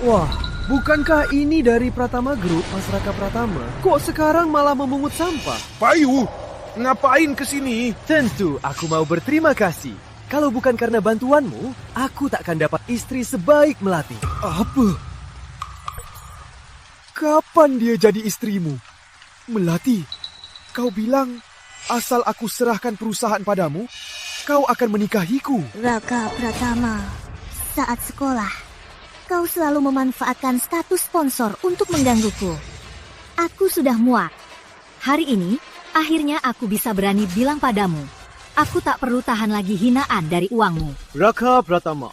Wah, bukankah ini dari Pratama Group, Mas Raka Pratama? Kok sekarang malah memungut sampah? Bayu, ngapain kesini? Tentu aku mau berterima kasih. Kalau bukan karena bantuanmu, aku tak akan dapat istri sebaik Melati. Apa? Kapan dia jadi istrimu? Melati, kau bilang asal aku serahkan perusahaan padamu, kau akan menikahiku. Raka Pratama, saat sekolah, kau selalu memanfaatkan status sponsor untuk menggangguku. Aku sudah muak. Hari ini, akhirnya aku bisa berani bilang padamu, aku tak perlu tahan lagi hinaan dari uangmu. Raka Pratama,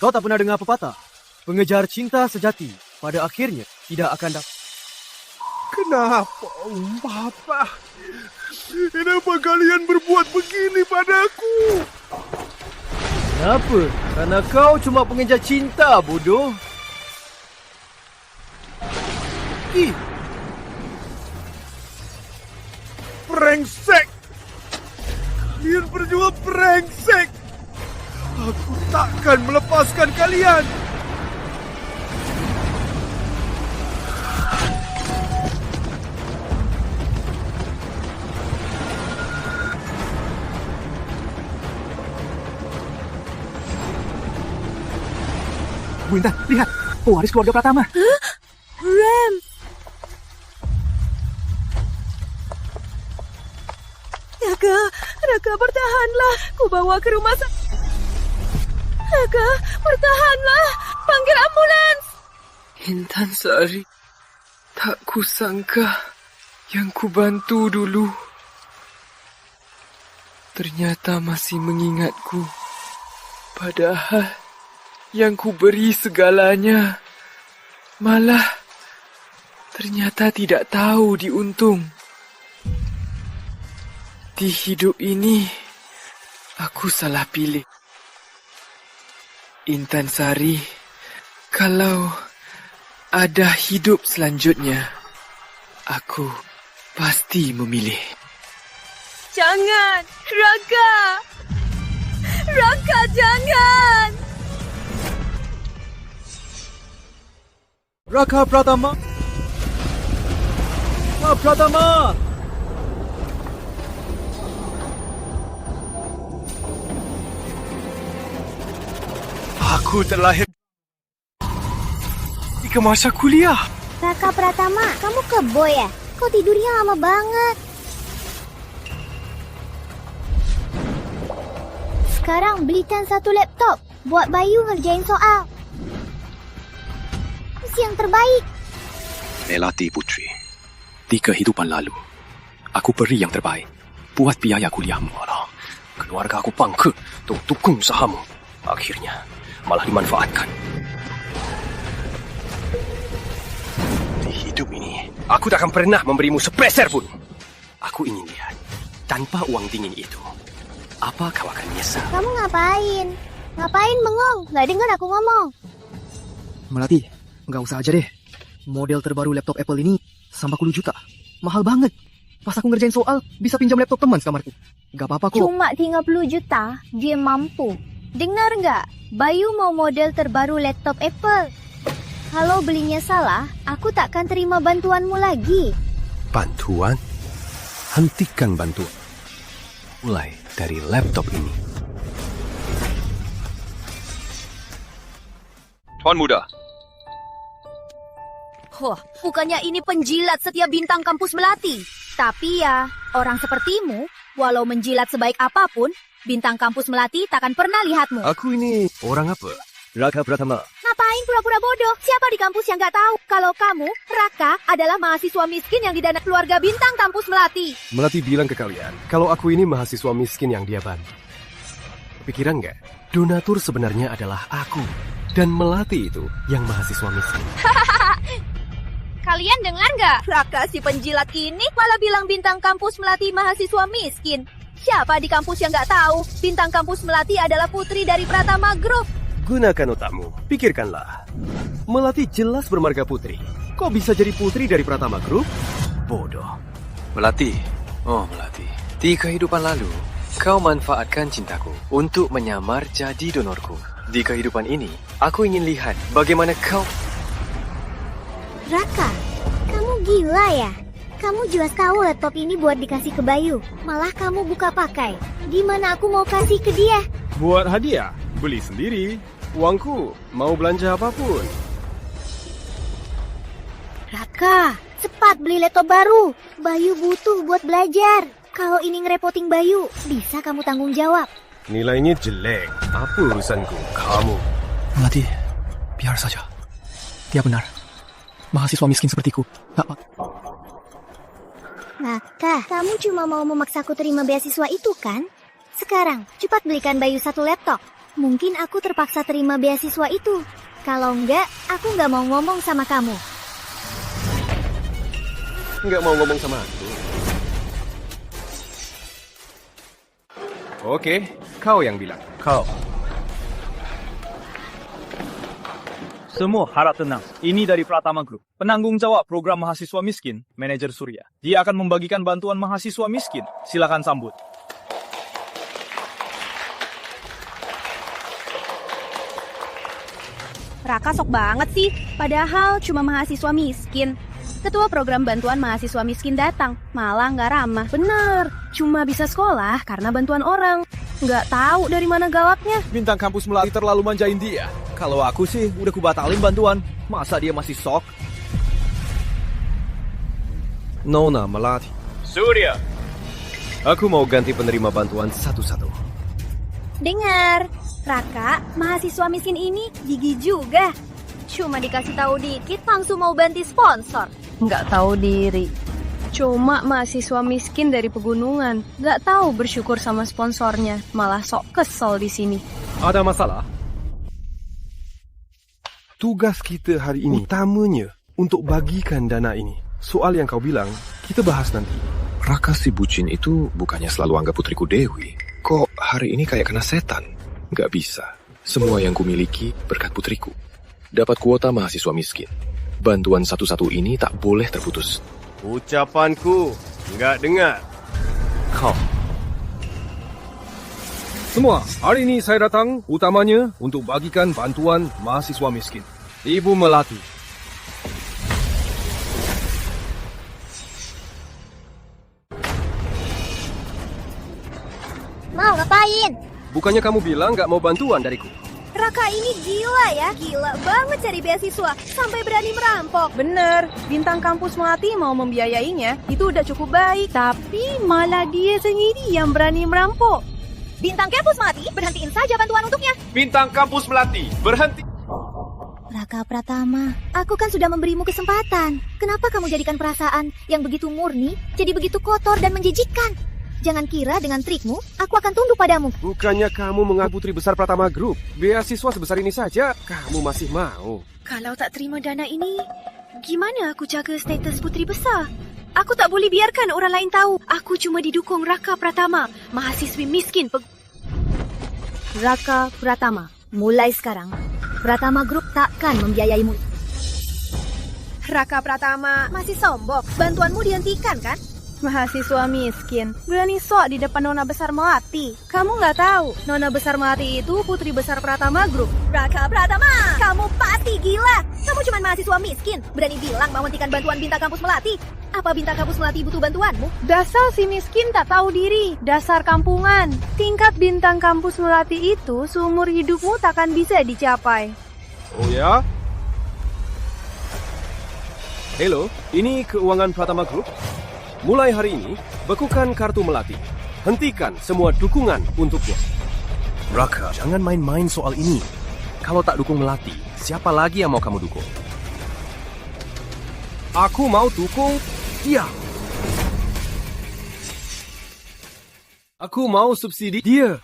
kau tak pernah dengar pepatah? Pengejar cinta sejati pada akhirnya tidak akan dapat. Kenapa, Papa? Kenapa kalian berbuat begini padaku? Kenapa? Karena kau cuma pengejar cinta, bodoh. Ih, brengsek! Kalian berdua brengsek! Aku takkan melepaskan kalian! Bu Intan, lihat. Pewaris keluarga Pratama. Rem! Raka, bertahanlah. Ku bawa ke rumah sakit. Raka, bertahanlah. Panggil ambulans. Intan Sari, tak kusangka yang ku bantu dulu ternyata masih mengingatku. Padahal yang ku beri segalanya malah ternyata tidak tahu diuntung. Di hidup ini aku salah pilih. Intan Sari, kalau ada hidup selanjutnya, aku pasti memilih. Jangan, Raka. Raka, jangan. Raka Pratama. Raka Pratama. Aku terlahir di masa kuliah. Raka Pratama, kamu kebo ya? Kau tidurnya lama banget. Sekarang belikan satu laptop buat Bayu ngerjain soal. Misi yang terbaik. Melati Putri, di kehidupan lalu, aku beri yang terbaik. Buat biaya kuliahmu. Alah, keluarga aku bangkrut untuk dukung usahamu. Akhirnya, malah dimanfaatkan. Di hidup ini, aku tak akan pernah memberimu sepeser pun. Aku ingin lihat, tanpa uang dingin itu, apa kau akan menyesal? Kamu ngapain? Ngapain bengong? Gak dengar aku ngomong. Melati, nggak usah aja deh. Model terbaru laptop Apple ini sampai 10 juta. Mahal banget. Pas aku ngerjain soal, bisa pinjam laptop teman sekamarku. Gak apa-apa kok. Cuma 30 juta, dia mampu. Dengar nggak? Bayu mau model terbaru laptop Apple. Kalau belinya salah, aku takkan terima bantuanmu lagi. Bantuan? Hentikan bantuan. Mulai dari laptop ini. Tuan Muda. Wah, bukannya ini penjilat setiap bintang kampus Melati. Tapi ya, orang sepertimu, walau menjilat sebaik apapun, bintang kampus Melati takkan pernah lihatmu. Aku ini orang apa? Raka Pratama. Ngapain pura-pura bodoh? Siapa di kampus yang nggak tahu kalau kamu, Raka, adalah mahasiswa miskin yang didana keluarga bintang kampus Melati? Melati bilang ke kalian, kalau aku ini mahasiswa miskin yang dia bantu. Pikiran nggak? Donatur sebenarnya adalah aku. Dan Melati itu yang mahasiswa miskin. Kalian dengar nggak? Raka si penjilat ini malah bilang bintang kampus Melati mahasiswa miskin. Siapa di kampus yang nggak tahu bintang kampus Melati adalah putri dari Pratama Group? Gunakan otakmu, pikirkanlah. Melati jelas bermarga putri. Kok bisa jadi putri dari Pratama Group? Bodoh. Melati, oh Melati, di kehidupan lalu, kau manfaatkan cintaku untuk menyamar jadi donorku. Di kehidupan ini, aku ingin lihat bagaimana kau... Raka, kamu gila ya? Kamu jelas tahu laptop ini buat dikasih ke Bayu. Malah kamu buka pakai. Gimana aku mau kasih ke dia? Buat hadiah, beli sendiri. Uangku, mau belanja apapun. Raka, cepat beli laptop baru. Bayu butuh buat belajar. Kalau ini ngerepotin Bayu, bisa kamu tanggung jawab. Nilainya jelek. Apa urusanku? Kamu. Melati, biar saja. Dia benar. Mahasiswa miskin sepertiku tak Raka, kamu cuma mau memaksaku terima beasiswa itu kan? Sekarang, cepat belikan Bayu satu laptop. Mungkin aku terpaksa terima beasiswa itu. Kalau enggak, aku nggak mau ngomong sama kamu. Nggak mau ngomong sama aku. Oke, kau yang bilang. Kau. Semua harap tenang. Ini dari Pratama Group. Penanggung jawab program mahasiswa miskin, Manajer Surya. Dia akan membagikan bantuan mahasiswa miskin. Silakan sambut. Raka sok banget sih, padahal cuma mahasiswa miskin. Ketua program bantuan mahasiswa miskin datang, malah nggak ramah. Bener, cuma bisa sekolah karena bantuan orang. Nggak tahu dari mana galaknya. Bintang kampus Melati terlalu manjain dia. Kalau aku sih udah kubatalin bantuan. Masa dia masih sok? Nona Melati. Surya. Aku mau ganti penerima bantuan satu-satu. Dengar, Raka, mahasiswa miskin ini gigi juga. Cuma dikasih tahu dikit langsung mau ganti sponsor. Nggak tahu diri. Cuma mahasiswa miskin dari pegunungan, nggak tahu bersyukur sama sponsornya, malah sok kesel di sini. Ada masalah? Tugas kita hari ini utamanya untuk bagikan dana ini. Soal yang kau bilang, kita bahas nanti. Raka si bucin itu bukannya selalu anggap putriku Dewi. Kok hari ini kayak kena setan? Gak bisa. Semua yang kumiliki berkat putriku. Dapat kuota mahasiswa miskin. Bantuan satu-satu ini tak boleh terputus. Ucapanku, nggak dengar. Kau. Semua, hari ini saya datang utamanya untuk bagikan bantuan mahasiswa miskin. Ibu Melati. Mau ngapain? Bukannya kamu bilang nggak mau bantuan dariku? Raka ini gila ya, gila banget cari beasiswa, sampai berani merampok. Bener, bintang kampus Melati mau membiayainya, itu udah cukup baik. Tapi malah dia sendiri yang berani merampok. Bintang kampus Melati, berhentiin saja bantuan untuknya. Bintang kampus Melati, berhenti. Raka Pratama, aku kan sudah memberimu kesempatan. Kenapa kamu jadikan perasaan yang begitu murni jadi begitu kotor dan menjijikkan? Jangan kira dengan trikmu, aku akan tunduk padamu. Bukannya kamu mengaku putri besar Pratama Group? Beasiswa sebesar ini saja, kamu masih mau? Kalau tak terima dana ini, gimana aku jaga status putri besar? Aku tak boleh biarkan orang lain tahu. Aku cuma didukung Raka Pratama, mahasiswi miskin. Raka Pratama, mulai sekarang, Pratama Group takkan membiayaimu. Raka Pratama, masih sombong. Bantuanmu dihentikan kan? Mahasiswa miskin, berani sok di depan Nona Besar Melati. Kamu nggak tahu, Nona Besar Melati itu putri besar Pratama Group. Raka Pratama, kamu pasti gila. Kamu cuma mahasiswa miskin, berani bilang mau hentikan bantuan bintang kampus Melati. Apa bintang kampus Melati butuh bantuanmu? Dasar si miskin tak tahu diri, dasar kampungan. Tingkat bintang kampus Melati itu seumur hidupmu takkan bisa dicapai. Oh ya? Halo, ini keuangan Pratama Group. Mulai hari ini, bekukan kartu Melati. Hentikan semua dukungan untuknya. Raka, jangan main-main soal ini. Kalau tak dukung Melati, siapa lagi yang mau kamu dukung? Aku mau dukung dia. Aku mau subsidi dia.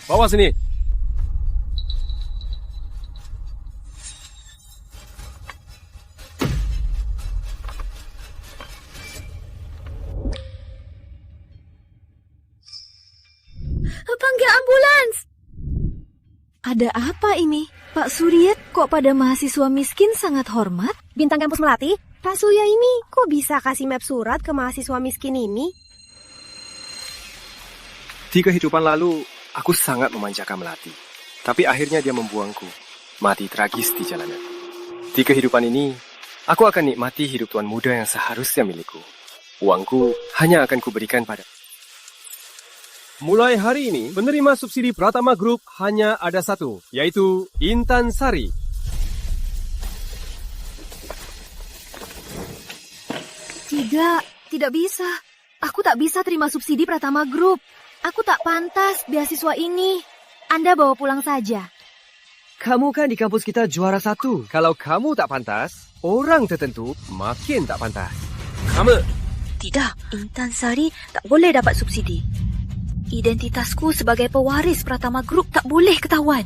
Bawa sini. Panggil ambulans! Ada apa ini? Pak Surya kok pada mahasiswa miskin sangat hormat? Bintang kampus Melati, Pak Surya ini kok bisa kasih map surat ke mahasiswa miskin ini? Di kehidupan lalu, aku sangat memanjakan Melati. Tapi akhirnya dia membuangku. Mati tragis di jalanan. Di kehidupan ini, aku akan nikmati hidup tuan muda yang seharusnya milikku. Uangku hanya akan kuberikan pada... Mulai hari ini, penerima subsidi Pratama Group hanya ada satu, yaitu Intan Sari. Tidak bisa. Aku tak bisa terima subsidi Pratama Group. Aku tak pantas beasiswa ini. Anda bawa pulang saja. Kamu kan di kampus kita juara 1. Kalau kamu tak pantas, orang tertentu makin tak pantas. Kamu, Tidak, Intan Sari tak boleh dapat subsidi. Identitasku sebagai pewaris Pratama Group tak boleh ketahuan.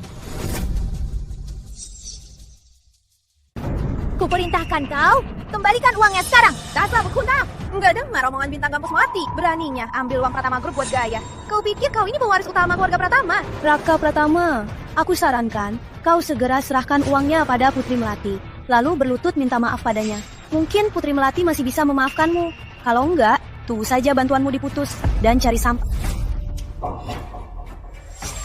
Kuperintahkan kau, kembalikan uangnya sekarang. Dasar berguna. Enggak dengar omongan bintang kampus Melati. Beraninya ambil uang Pratama Group buat gaya. Kau pikir kau ini pewaris utama keluarga Pratama? Raka Pratama, aku sarankan kau segera serahkan uangnya pada Putri Melati. Lalu berlutut minta maaf padanya. Mungkin Putri Melati masih bisa memaafkanmu. Kalau enggak, tunggu saja bantuanmu diputus dan cari sampah.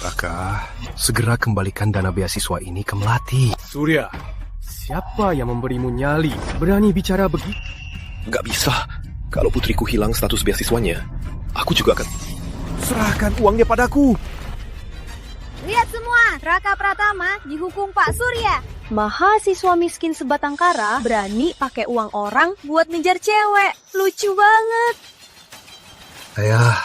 Raka, segera kembalikan dana beasiswa ini ke Melati. Surya, siapa yang memberimu nyali? Berani bicara begitu? Gak bisa. Kalau putriku hilang status beasiswanya, aku juga akan... Serahkan uangnya padaku. Lihat semua, Raka Pratama dihukum Pak Surya. Mahasiswa miskin sebatang kara berani pakai uang orang buat ngejar cewek. Lucu banget. Ayah,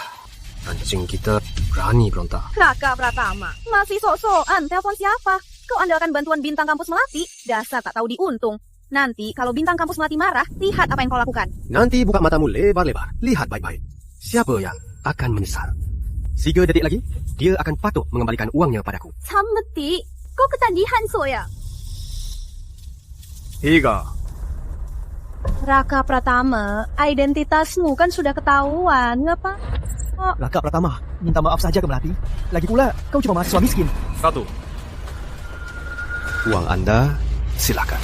anjing kita berani berontak. Raka Pratama, masih sok-sokan telepon siapa? Kau andalkan bantuan bintang kampus Melati? Dasar tak tahu diuntung. Nanti kalau bintang kampus Melati marah, lihat apa yang kau lakukan. Nanti buka matamu lebar-lebar. Lihat baik-baik. Siapa yang akan menyesal? 3 detik lagi, dia akan patut mengembalikan uangnya padaku. Sameti, kau ketagihan soya. 3, Raka Pratama, identitasmu kan sudah ketahuan, ngapa? Raka Pratama, minta maaf saja ke Melati. Lagi pula, kau cuma mahasiswa miskin. 1. Uang Anda, silakan.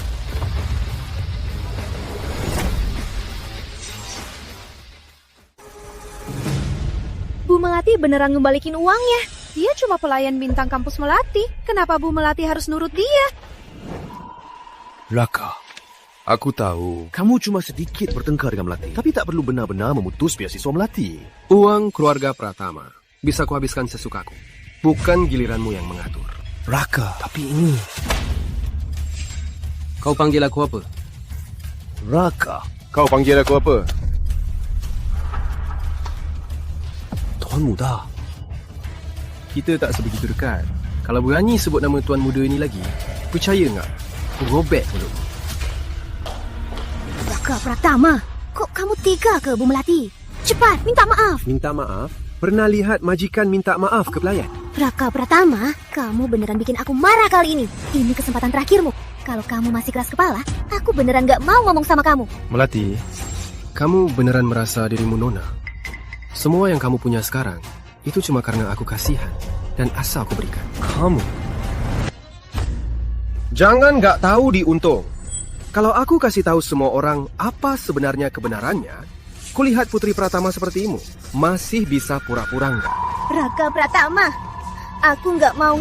Bu Melati beneran ngembalikin uangnya. Dia cuma pelayan bintang kampus Melati. Kenapa Bu Melati harus nurut dia? Raka, aku tahu kamu cuma sedikit bertengkar dengan Melati, tapi tak perlu benar-benar memutus beasiswa Melati. Uang keluarga Pratama bisa kuhabiskan sesukaku. Bukan giliranmu yang mengatur. Raka, tapi ini... Kau panggil aku apa? Raka. Kau panggil aku apa? Tuan Muda. Kita tak sebegitu dekat. Kalau berani sebut nama Tuan Muda ini lagi, percaya enggak? Aku robek mulut. Raka Pratama, kok kamu tega ke Bu Melati? Cepat, minta maaf. Minta maaf? Pernah lihat majikan minta maaf ke pelayan? Raka Pratama, kamu beneran bikin aku marah kali ini. Ini kesempatan terakhirmu. Kalau kamu masih keras kepala, aku beneran gak mau ngomong sama kamu. Melati, kamu beneran merasa dirimu nona? Semua yang kamu punya sekarang, itu cuma karena aku kasihan dan asa aku berikan. Kamu? Jangan gak tahu diuntung. Kalau aku kasih tahu semua orang apa sebenarnya kebenarannya, kulihat Putri Pratama sepertimu masih bisa pura-pura enggak. Raka Pratama, aku gak mau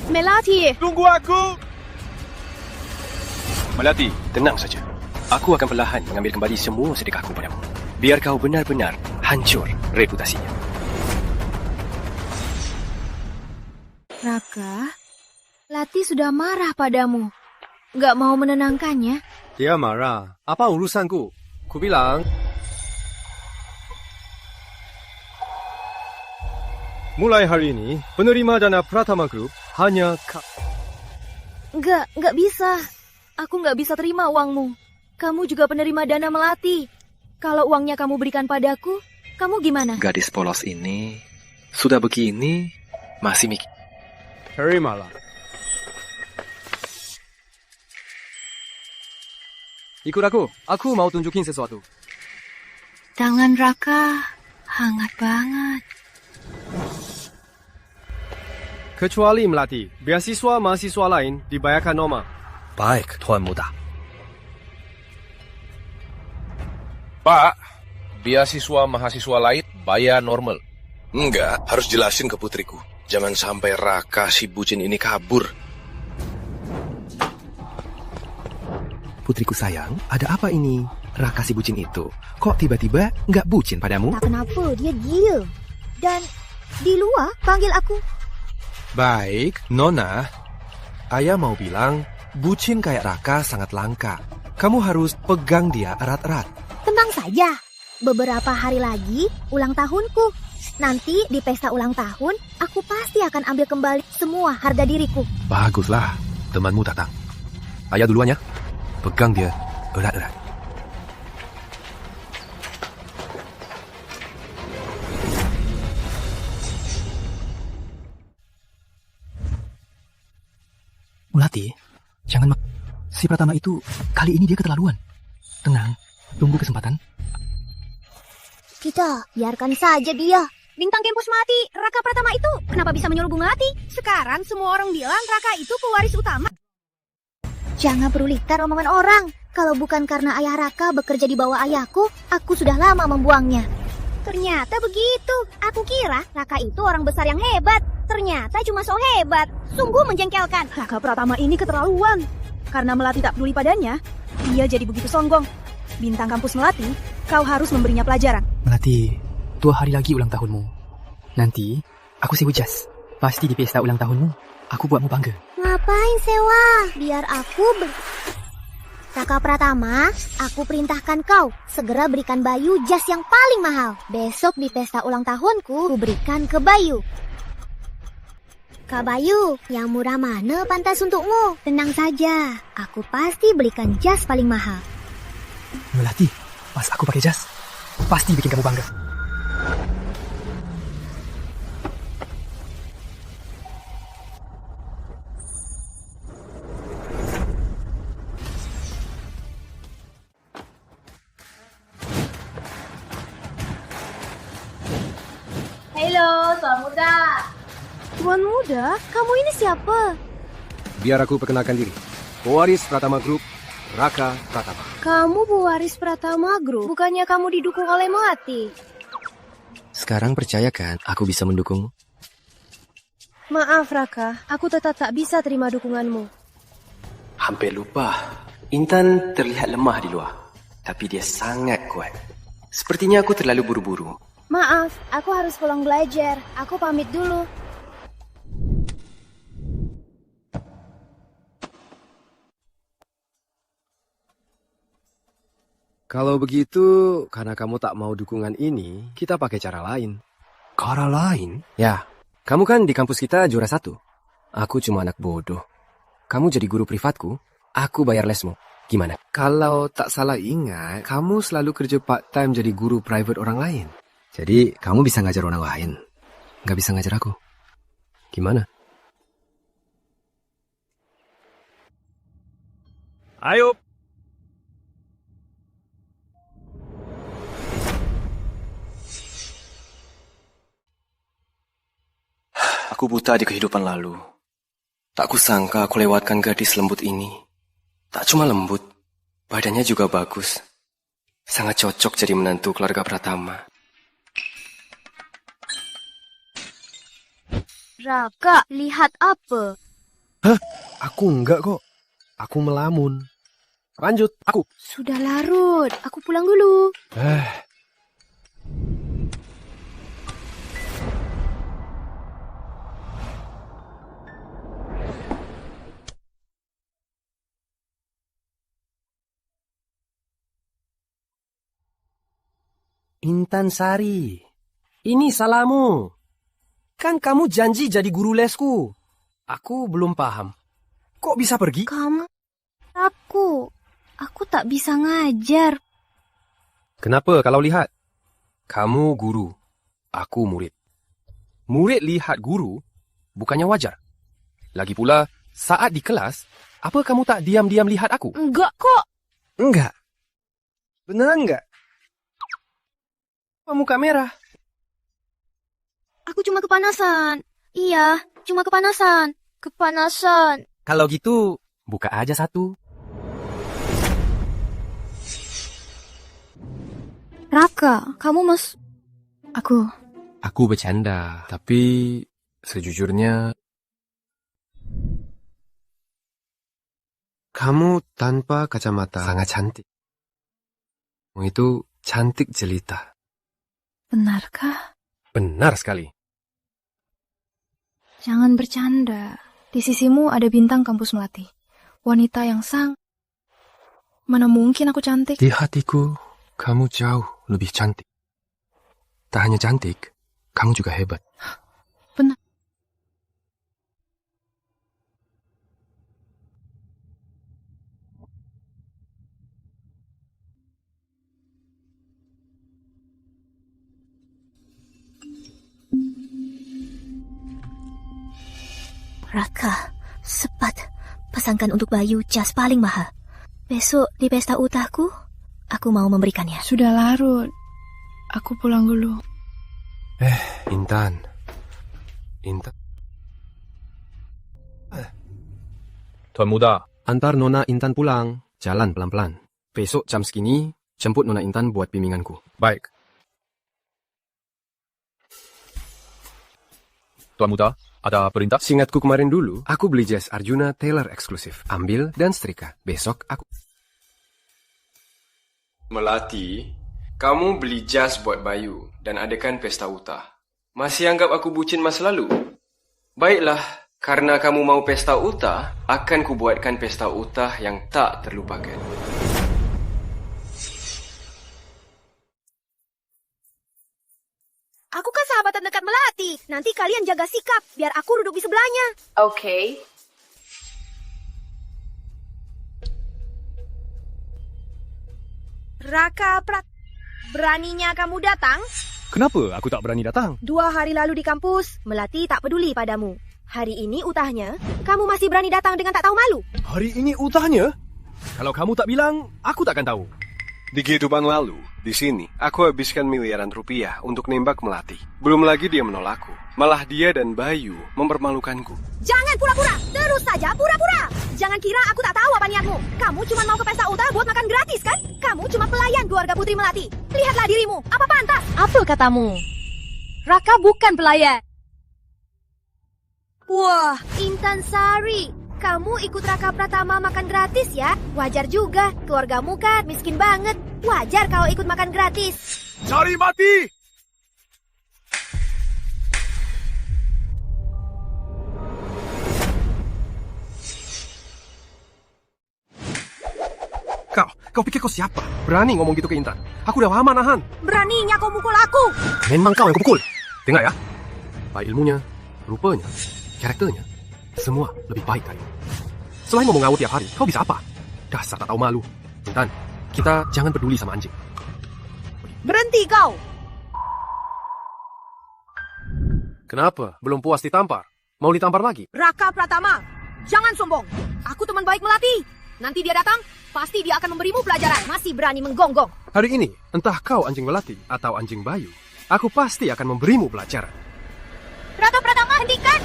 Melati, Tunggu aku! Melati, tenang saja. Aku akan perlahan mengambil kembali semua sedekahku padamu. Biar kau benar-benar hancur reputasinya. Raka, Lati sudah marah padamu. Gak mau menenangkannya. Dia marah. Apa urusanku? Ku bilang... Mulai hari ini, penerima dana Pratama Group hanya Gak bisa. Aku gak bisa terima uangmu. Kamu juga penerima dana Melati. Kalau uangnya kamu berikan padaku, kamu gimana? Gadis polos ini sudah begini masih mikir. Terimalah. Ikut aku mau tunjukin sesuatu. Tangan Raka hangat banget. Kecuali Melati, beasiswa mahasiswa lain dibayarkan normal. Baik, Tuan Muda. Pak, beasiswa mahasiswa lain supaya normal. Enggak, harus jelasin ke putriku. Jangan sampai Raka si bucin ini kabur. Putriku sayang, ada apa ini? Raka si bucin itu, kok tiba-tiba nggak bucin padamu? Tak kenapa, dia gila. Dan di luar panggil aku. Baik, Nona. Ayah mau bilang, bucin kayak Raka sangat langka. Kamu harus pegang dia erat-erat. Tenang saja. Beberapa hari lagi ulang tahunku. Nanti di pesta ulang tahun, aku pasti akan ambil kembali semua harga diriku. Baguslah, temanmu datang. Ayah duluan ya. Pegang dia erat-erat. Melati, jangan si Pratama itu kali ini dia keterlaluan. Tenang, tunggu kesempatan. Kita biarkan saja dia. Bintang kampus Melati, Raka Pratama itu kenapa bisa menyelubung Melati? Sekarang semua orang bilang Raka itu pewaris utama. Jangan perulitan omongan orang. Kalau bukan karena ayah Raka bekerja di bawah ayahku, aku sudah lama membuangnya. Ternyata begitu. Aku kira Raka itu orang besar yang hebat. Ternyata cuma so hebat. Sungguh menjengkelkan. Raka Pratama ini keterlaluan. Karena Melati tak peduli padanya, dia jadi begitu sombong. Bintang kampus Melati, kau harus memberinya pelajaran. Melati, 2 hari lagi ulang tahunmu. Nanti, aku sewa jas. Pasti di pesta ulang tahunmu, aku buatmu bangga. Ngapain sewa? Biar aku Raka Pratama, aku perintahkan kau segera berikan Bayu jas yang paling mahal. Besok di pesta ulang tahunku, ku berikan ke Bayu. Kak Bayu, yang murah mana pantas untukmu? Tenang saja, aku pasti belikan jas paling mahal. Melati, pas aku pakai jas, pasti bikin kamu bangga. Halo, Tuan Muda. Tuan Muda, kamu ini siapa? Biar aku perkenalkan diri. Pewaris Pratama Group, Raka Pratama. Kamu pewaris Pratama Group, bukannya kamu didukung oleh Melati? Sekarang percaya kan aku bisa mendukungmu? Maaf Raka, aku tetap tak bisa terima dukunganmu. Hampir lupa. Intan terlihat lemah di luar. Tapi dia sangat kuat. Sepertinya aku terlalu buru-buru. Maaf, aku harus pulang belajar. Aku pamit dulu. Kalau begitu, karena kamu tak mau dukungan ini, kita pakai cara lain. Cara lain? Ya, kamu kan di kampus kita juara 1. Aku cuma anak bodoh. Kamu jadi guru privatku, aku bayar lesmu. Gimana? Kalau tak salah ingat, kamu selalu kerja part-time jadi guru private orang lain. Jadi, kamu bisa ngajar orang lain. Nggak bisa ngajar aku. Gimana? Ayo. Aku buta di kehidupan lalu. Tak kusangka aku lewatkan gadis lembut ini. Tak cuma lembut, badannya juga bagus. Sangat cocok jadi menantu keluarga Pratama. Raka, lihat apa? Hah? Aku enggak kok. Aku melamun. Lanjut, aku. Sudah larut, aku pulang dulu. Intan Sari, ini salahmu. Kan kamu janji jadi guru lesku. Aku belum paham. Kok bisa pergi? Kamu, aku tak bisa ngajar. Kenapa kalau lihat? Kamu guru, aku murid. Murid lihat guru, bukannya wajar. Lagi pula, saat di kelas, apa kamu tak diam-diam lihat aku? Enggak kok. Enggak. Beneran enggak? Muka merah. Aku cuma kepanasan. Iya, cuma kepanasan. Kepanasan. Kalau gitu, buka aja satu. Raka, kamu Aku bercanda, tapi sejujurnya kamu tanpa kacamata sangat cantik. Kamu itu cantik jelita. Benarkah? Benar sekali. Jangan bercanda. Di sisimu ada bintang kampus Melati. Wanita yang Mana mungkin aku cantik? Di hatiku, kamu jauh lebih cantik. Tak hanya cantik, kamu juga hebat. Benar. Raka, cepat. Pesankan untuk Bayu jas paling mahal. Besok di pesta ultahku, aku mau memberikannya. Sudah larut. Aku pulang dulu. Intan. Tuan Muda. Antar Nona Intan pulang. Jalan pelan-pelan. Besok jam segini, jemput Nona Intan buat bimbinganku. Baik. Tuan Muda, ada perintah? Seingatku kemarin dulu, aku beli jas Arjuna Tailor eksklusif. Ambil dan setrika. Besok aku... Melati, kamu beli jas buat Bayu dan adakan pesta ultah. Masih anggap aku bucin masa lalu? Baiklah, karena kamu mau pesta ultah, akan kubuatkan pesta ultah yang tak terlupakan. Aku kan sahabatan dekat Melati. Nanti kalian jaga sikap, biar aku duduk di sebelahnya. Oke. Raka beraninya kamu datang? Kenapa aku tak berani datang? 2 hari lalu di kampus, Melati tak peduli padamu. Hari ini utahnya, kamu masih berani datang dengan tak tahu malu. Hari ini utahnya? Kalau kamu tak bilang, aku takkan tahu. Di kehidupan lalu, di sini, aku habiskan miliaran rupiah untuk nembak Melati. Belum lagi dia menolakku. Malah dia dan Bayu mempermalukanku. Jangan pura-pura, terus saja pura-pura. Jangan kira aku tak tahu apa niatmu. Kamu cuma mau ke pesta ultah buat makan gratis, kan? Kamu cuma pelayan keluarga Putri Melati. Lihatlah dirimu, apa pantas? Apa katamu? Raka bukan pelayan. Wah, Intan Sari, kamu ikut Raka Pratama makan gratis ya? Wajar juga, keluargamu kan miskin banget. Wajar kau ikut makan gratis. Cari mati! Kau pikir kau siapa? Berani ngomong gitu ke Intan? Aku udah lama nahan. Beraninya kau mukul aku. Memang kau yang kupukul. Dengar ya. Baik ilmunya, rupanya, karakternya, semua lebih baik dari. Selain mau mengawut tiap hari, kau bisa apa? Dasar tak tahu malu. Intan, kita jangan peduli sama anjing. Berhenti kau. Kenapa? Belum puas ditampar? Mau ditampar lagi? Raka Pratama, jangan sombong. Aku teman baik Melati. Nanti dia datang, pasti dia akan memberimu pelajaran. Masih berani menggonggong. Hari ini, entah kau anjing Melati atau anjing Bayu, aku pasti akan memberimu pelajaran. Raka Pratama, hentikan.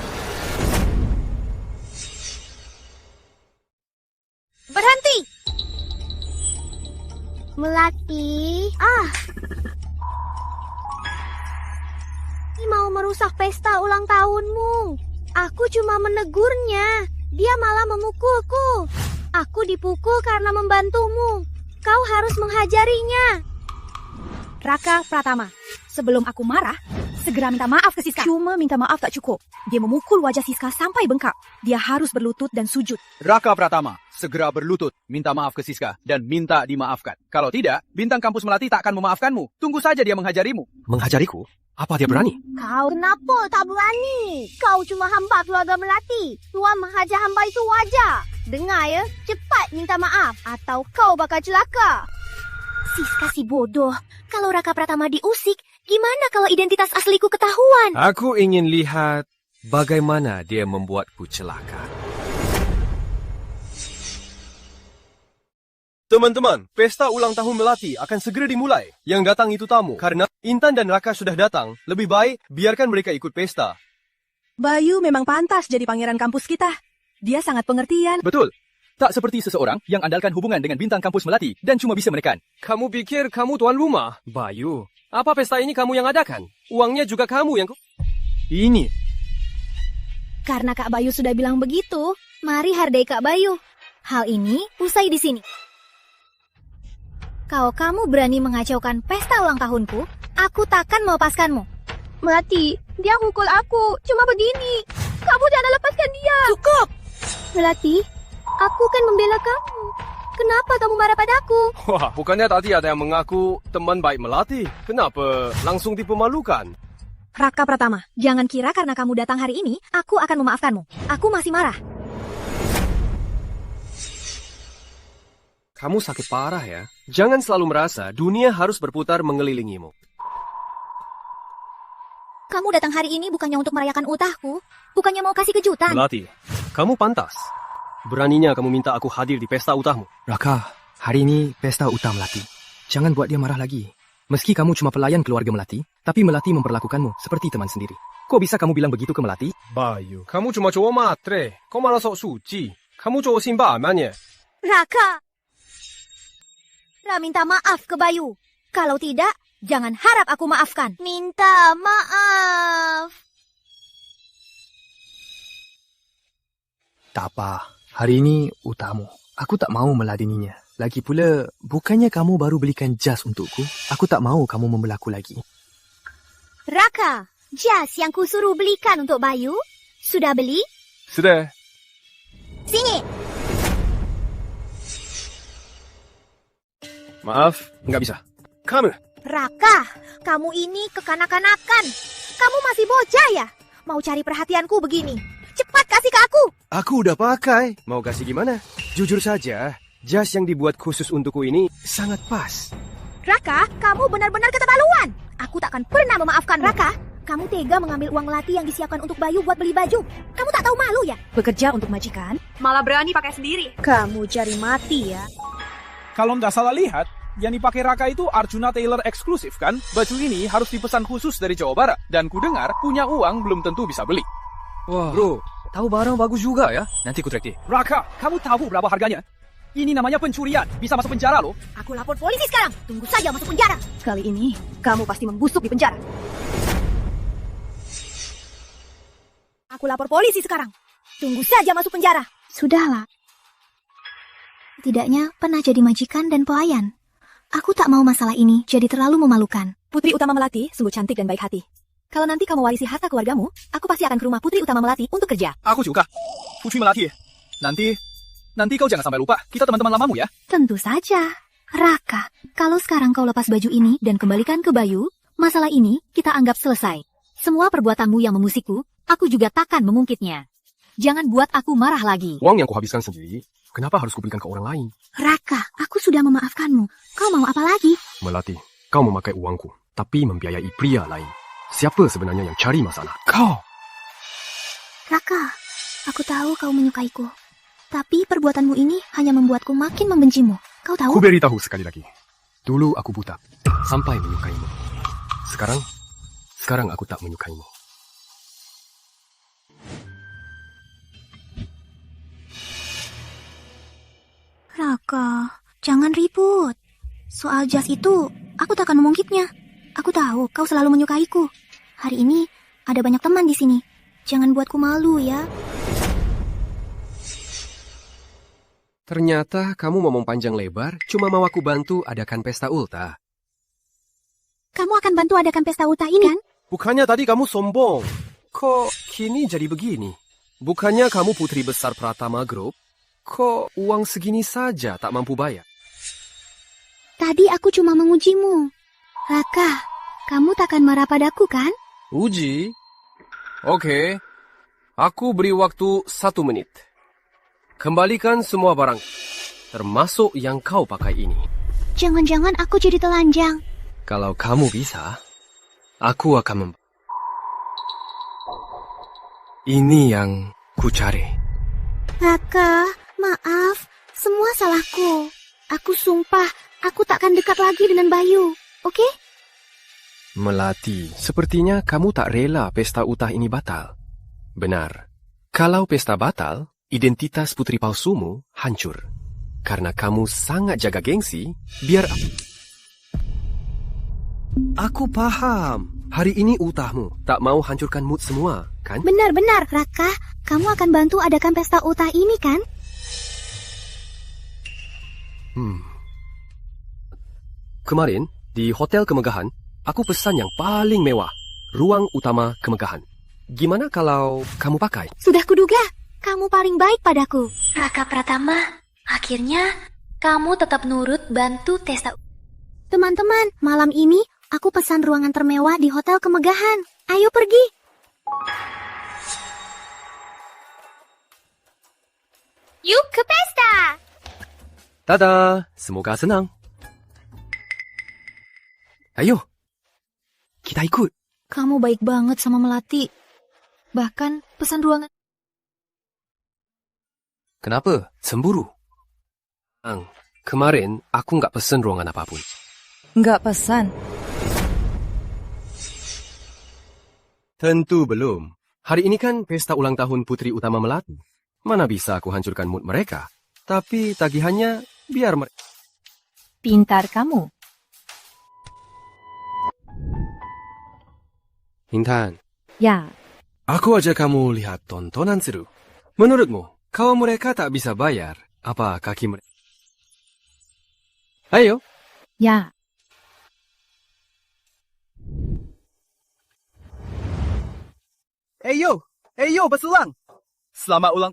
Berhenti. Melati. Ini mau merusak pesta ulang tahunmu. Aku cuma menegurnya. Dia malah memukulku. Aku dipukul karena membantumu. Kau harus menghajarinya. Raka Pratama, sebelum aku marah, segera minta maaf ke Siska. Cuma minta maaf tak cukup. Dia memukul wajah Siska sampai bengkak. Dia harus berlutut dan sujud. Raka Pratama, segera berlutut, minta maaf ke Siska, dan minta dimaafkan. Kalau tidak, bintang kampus Melati tak akan memaafkanmu. Tunggu saja dia menghajarimu. Menghajariku? Apa dia berani? Kau kenapa tak berani? Kau cuma hamba keluarga Melati. Tuan menghajar hamba itu wajar. Dengar ya, cepat minta maaf atau kau bakal celaka. Siska si bodoh. Kalau Raka Pratama diusik, gimana kalau identitas asliku ketahuan? Aku ingin lihat bagaimana dia membuatku celaka. Teman-teman, pesta ulang tahun Melati akan segera dimulai. Yang datang itu tamu. Karena Intan dan Raka sudah datang, lebih baik biarkan mereka ikut pesta. Bayu memang pantas jadi pangeran kampus kita. Dia sangat pengertian. Betul. Tak seperti seseorang yang andalkan hubungan dengan bintang kampus Melati dan cuma bisa menekan. Kamu pikir kamu tuan rumah? Bayu, Apa pesta ini kamu yang adakan? Uangnya juga kamu yang... Ini. Karena Kak Bayu sudah bilang begitu, mari hargai Kak Bayu. Hal ini usai di sini. Kalau kamu berani mengacaukan pesta ulang tahunku, aku takkan melepaskanmu. Melati, dia pukul aku. Cuma begini. Kamu jangan lepaskan dia. Cukup! Melati, aku kan membela kamu. Kenapa kamu marah padaku? Wah, bukannya tadi ada yang mengaku teman baik Melati? Kenapa langsung dipermalukan? Raka Pratama, jangan kira karena kamu datang hari ini, aku akan memaafkanmu. Aku masih marah. Kamu sakit parah ya. Jangan selalu merasa dunia harus berputar mengelilingimu. Kamu datang hari ini bukannya untuk merayakan ultahku, bukannya mau kasih kejutan. Melati, kamu pantas. Beraninya kamu minta aku hadir di pesta ultahmu. Raka, hari ini pesta ultah Melati. Jangan buat dia marah lagi. Meski kamu cuma pelayan keluarga Melati, tapi Melati memperlakukanmu seperti teman sendiri. Kok bisa kamu bilang begitu ke Melati? Bayu, kamu cuma cowok matre. Kau malah sok suci. Kamu cowok simbaman ya? Raka! Minta maaf ke Bayu. Kalau tidak, jangan harap aku maafkan. Minta maaf. Tak apa, hari ini utahmu. Aku tak mau meladeninya. Lagi pula, bukannya kamu baru belikan jas untukku? Aku tak mau kamu membelaku lagi. Raka, jas yang kusuruh belikan untuk Bayu, sudah beli? Sudah. Sini! Maaf, nggak bisa. Kamu. Raka, kamu ini kekanak-kanakan. Kamu masih bocah ya? Mau cari perhatianku begini. Cepat kasih ke aku. Aku udah pakai. Mau kasih gimana? Jujur saja, jas yang dibuat khusus untukku ini sangat pas. Raka, kamu benar-benar keterlaluan. Aku tak akan pernah memaafkan Raka. Kamu tega mengambil uang Melati yang disiapkan untuk Bayu buat beli baju. Kamu tak tahu malu ya? Bekerja untuk majikan, malah berani pakai sendiri. Kamu cari mati ya. Kalau nggak salah lihat, yang dipakai Raka itu Arjuna Tailor eksklusif kan? Baju ini harus dipesan khusus dari Jawa Barat. Dan ku dengar punya uang belum tentu bisa beli. Wah, bro, tahu barang bagus juga ya? Nanti ku track. Raka, kamu tahu berapa harganya? Ini namanya pencurian, bisa masuk penjara loh. Aku lapor polisi sekarang, tunggu saja masuk penjara. Kali ini, kamu pasti membusuk di penjara. Aku lapor polisi sekarang, tunggu saja masuk penjara. Sudahlah. Setidaknya pernah jadi majikan dan pelayan. Aku tak mau masalah ini jadi terlalu memalukan. Putri Utama Melati sungguh cantik dan baik hati. Kalau nanti kamu warisi harta keluargamu, aku pasti akan ke rumah Putri Utama Melati untuk kerja. Aku juga. Putri Melati. Nanti kau jangan sampai lupa, kita teman-teman lamamu ya. Tentu saja. Raka, kalau sekarang kau lepas baju ini dan kembalikan ke Bayu, masalah ini kita anggap selesai. Semua perbuatanmu yang memusikku, aku juga takkan mengungkitnya. Jangan buat aku marah lagi. Uang yang kuhabiskan sendiri, kenapa harus kuberikan ke orang lain? Raka, aku sudah memaafkanmu. Kau mau apa lagi? Melati, kau memakai uangku, tapi membiayai pria lain. Siapa sebenarnya yang cari masalah? Kau! Raka, aku tahu kau menyukaiku. Tapi perbuatanmu ini hanya membuatku makin membencimu. Kau tahu? Ku beritahu sekali lagi. Dulu aku buta, sampai menyukaimu. Sekarang aku tak menyukaimu. Raka, jangan ribut. Soal jas itu, aku tak akan mengungkitnya. Aku tahu kau selalu menyukaiku. Hari ini ada banyak teman di sini. Jangan buatku malu ya. Ternyata kamu ngomong panjang lebar, cuma mau aku bantu adakan pesta ultah. Kamu akan bantu adakan pesta ultah ini kan? Bukannya tadi kamu sombong. Kok kini jadi begini? Bukannya kamu putri besar Pratama Group? Kok uang segini saja tak mampu bayar? Tadi aku cuma mengujimu. Raka, kamu takkan marah padaku kan? Uji? Oke. Aku beri waktu 1 menit. Kembalikan semua barang, termasuk yang kau pakai ini. Jangan-jangan aku jadi telanjang. Kalau kamu bisa, aku akan Ini yang ku cari. Raka, maaf. Semua salahku. Aku sumpah, aku takkan dekat lagi dengan Bayu. Oke? Melati, sepertinya kamu tak rela pesta ultah ini batal. Benar. Kalau pesta batal, identitas putri palsumu hancur. Karena kamu sangat jaga gengsi, biar... Aku paham. Hari ini ultahmu. Tak mau hancurkan mood semua, kan? Benar-benar, Raka. Kamu akan bantu adakan pesta ultah ini, kan? Kemarin, di Hotel Kemegahan, aku pesan yang paling mewah. Ruang utama kemegahan. Gimana kalau kamu pakai? Sudah kuduga. Kamu paling baik padaku. Raka Pratama, akhirnya kamu tetap nurut bantu Testa. Teman-teman, malam ini aku pesan ruangan termewah di Hotel Kemegahan. Ayo pergi. Yuk ke pesta! Tada! Semoga senang. Ayo, kita ikut. Kamu baik banget sama Melati. Bahkan pesan ruangan. Kenapa? Cemburu? Kemarin aku nggak pesen ruangan apapun. Nggak pesan. Tentu belum. Hari ini kan pesta ulang tahun Putri Utama Melati. Mana bisa aku hancurkan mood mereka. Tapi tagihannya biar mereka... Pintar kamu. Intan. Ya. Aku ajak kamu lihat tontonan seru. Menurutmu, kalau mereka tak bisa bayar, apa kaki mereka? Ayo. Ya. Eyo, berselang. Selamat ulang.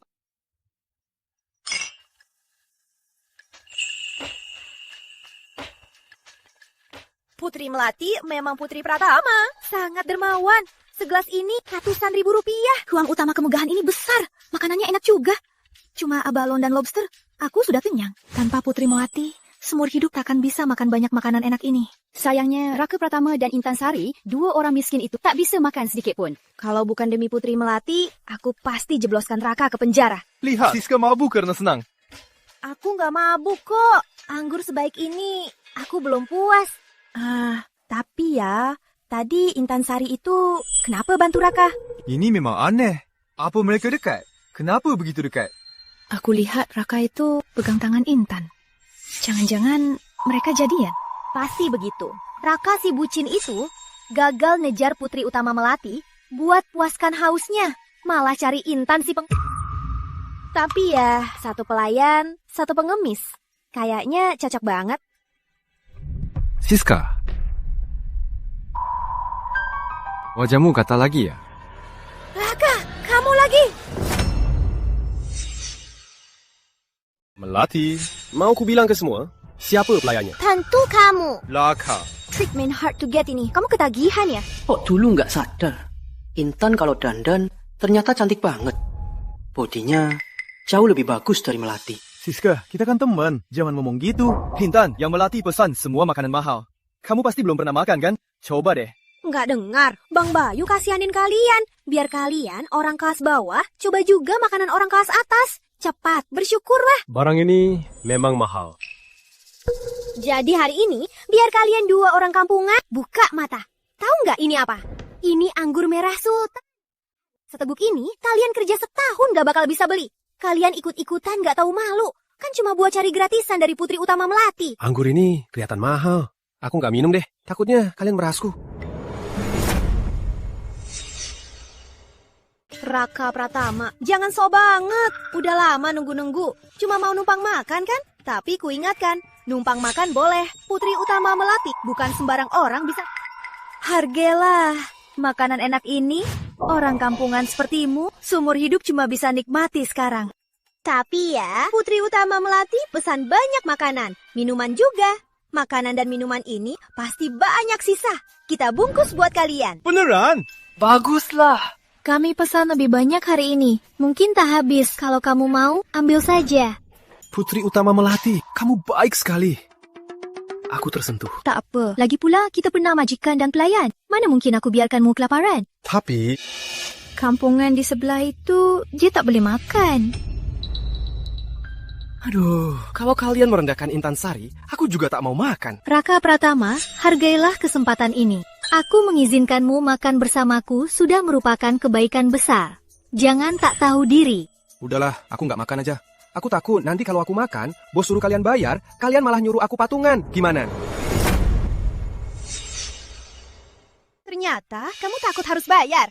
Putri Melati memang Putri Pratama. Sangat dermawan. Segelas ini ratusan ribu rupiah. Ruang utama kemegahan ini besar. Makanannya enak juga. Cuma abalon dan lobster, aku sudah kenyang. Tanpa Putri Melati, seumur hidup takkan bisa makan banyak makanan enak ini. Sayangnya Raka Pratama dan Intan Sari, dua orang miskin itu tak bisa makan sedikit pun. Kalau bukan demi Putri Melati, aku pasti jebloskan Raka ke penjara. Lihat, Siska mabuk karena senang. Aku nggak mabuk kok. Anggur sebaik ini, aku belum puas. Tapi ya, tadi Intan Sari itu kenapa bantu Raka? Ini memang aneh. Apa mereka dekat? Kenapa begitu dekat? Aku lihat Raka itu pegang tangan Intan. Jangan-jangan mereka jadian? Pasti begitu. Raka si bucin itu gagal ngejar Putri Utama Melati buat puaskan hausnya. Malah cari Intan si Tapi ya, satu pelayan, satu pengemis. Kayaknya cocok banget. Siska. Wajahmu kata lagi ya? Raka, kamu lagi. Melati. Mau ku bilang ke semua, siapa pelayannya? Tentu kamu. Laka. Treatment hard to get ini, kamu ketagihan ya? Kok dulu nggak sadar? Intan kalau dandan ternyata cantik banget. Bodinya jauh lebih bagus dari Melati. Siska, kita kan teman. Jangan ngomong gitu. Intan, yang Melati pesan semua makanan mahal. Kamu pasti belum pernah makan kan? Coba deh. Nggak dengar. Bang Bayu kasihanin kalian. Biar kalian, orang kelas bawah, coba juga makanan orang kelas atas. Cepat, bersyukurlah. Barang ini memang mahal. Jadi hari ini, biar kalian dua orang kampungan buka mata. Tahu nggak ini apa? Ini anggur merah sultan. Seteguk ini, kalian kerja setahun nggak bakal bisa beli. Kalian ikut-ikutan nggak tahu malu. Kan cuma buat cari gratisan dari Putri Utama Melati. Anggur ini kelihatan mahal. Aku nggak minum deh. Takutnya kalian merasku. Raka Pratama, jangan sok banget. Udah lama nunggu-nunggu. Cuma mau numpang makan kan? Tapi ku ingatkan, numpang makan boleh. Putri Utama Melati, bukan sembarang orang bisa. Hargalah makanan enak ini. Orang kampungan sepertimu, seumur hidup cuma bisa nikmati sekarang. Tapi ya, Putri Utama Melati pesan banyak makanan. Minuman juga. Makanan dan minuman ini pasti banyak sisa. Kita bungkus buat kalian. Beneran? Baguslah. Kami pesan lebih banyak hari ini. Mungkin tak habis. Kalau kamu mau, ambil saja. Putri Utama Melati, kamu baik sekali. Aku tersentuh. Tak apa. Lagi pula, kita pernah majikan dan pelayan. Mana mungkin aku biarkanmu kelaparan? Tapi... kampungan di sebelah itu, dia tak boleh makan. Aduh, kalau kalian merendahkan Intan Sari, aku juga tak mau makan. Raka Pratama, hargailah kesempatan ini. Aku mengizinkanmu makan bersamaku sudah merupakan kebaikan besar. Jangan tak tahu diri. Udahlah, aku nggak makan aja. Aku takut nanti kalau aku makan, bos suruh kalian bayar, kalian malah nyuruh aku patungan. Gimana? Ternyata kamu takut harus bayar.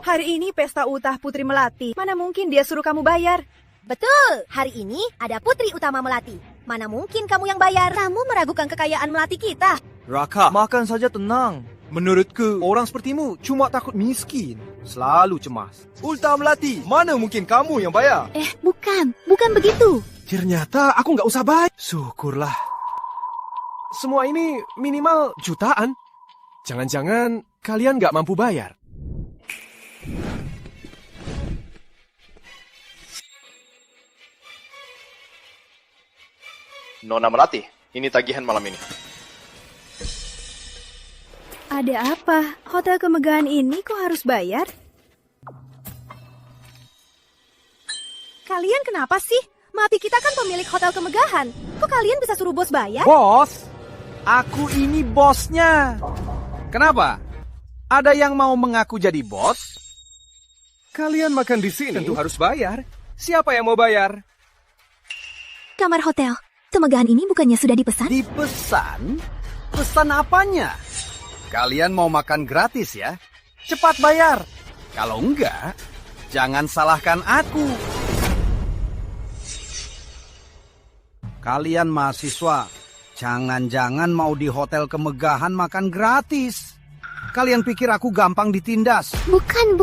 Hari ini pesta ultah Putri Melati. Mana mungkin dia suruh kamu bayar? Betul, hari ini ada Putri Utama Melati. Mana mungkin kamu yang bayar? Kamu meragukan kekayaan Melati kita. Raka, makan saja tenang. Menurutku, orang sepertimu cuma takut miskin. Selalu cemas. Ultah Melati, mana mungkin kamu yang bayar? Bukan begitu. Ternyata aku nggak usah bayar. Syukurlah. Semua ini minimal jutaan. Jangan-jangan kalian nggak mampu bayar. Nona Melati, ini tagihan malam ini. Ada apa? Hotel kemegahan ini kok harus bayar? Kalian kenapa sih? Melati kita kan pemilik hotel kemegahan. Kok kalian bisa suruh bos bayar? Bos? Aku ini bosnya. Kenapa? Ada yang mau mengaku jadi bos? Kalian makan di sini tentu harus bayar. Siapa yang mau bayar? Kamar hotel kemegahan ini bukannya sudah dipesan? Dipesan? Pesan apanya? Kalian mau makan gratis ya? Cepat bayar. Kalau enggak, jangan salahkan aku. Kalian mahasiswa, jangan-jangan mau di hotel kemegahan makan gratis. Kalian pikir aku gampang ditindas? Bukan.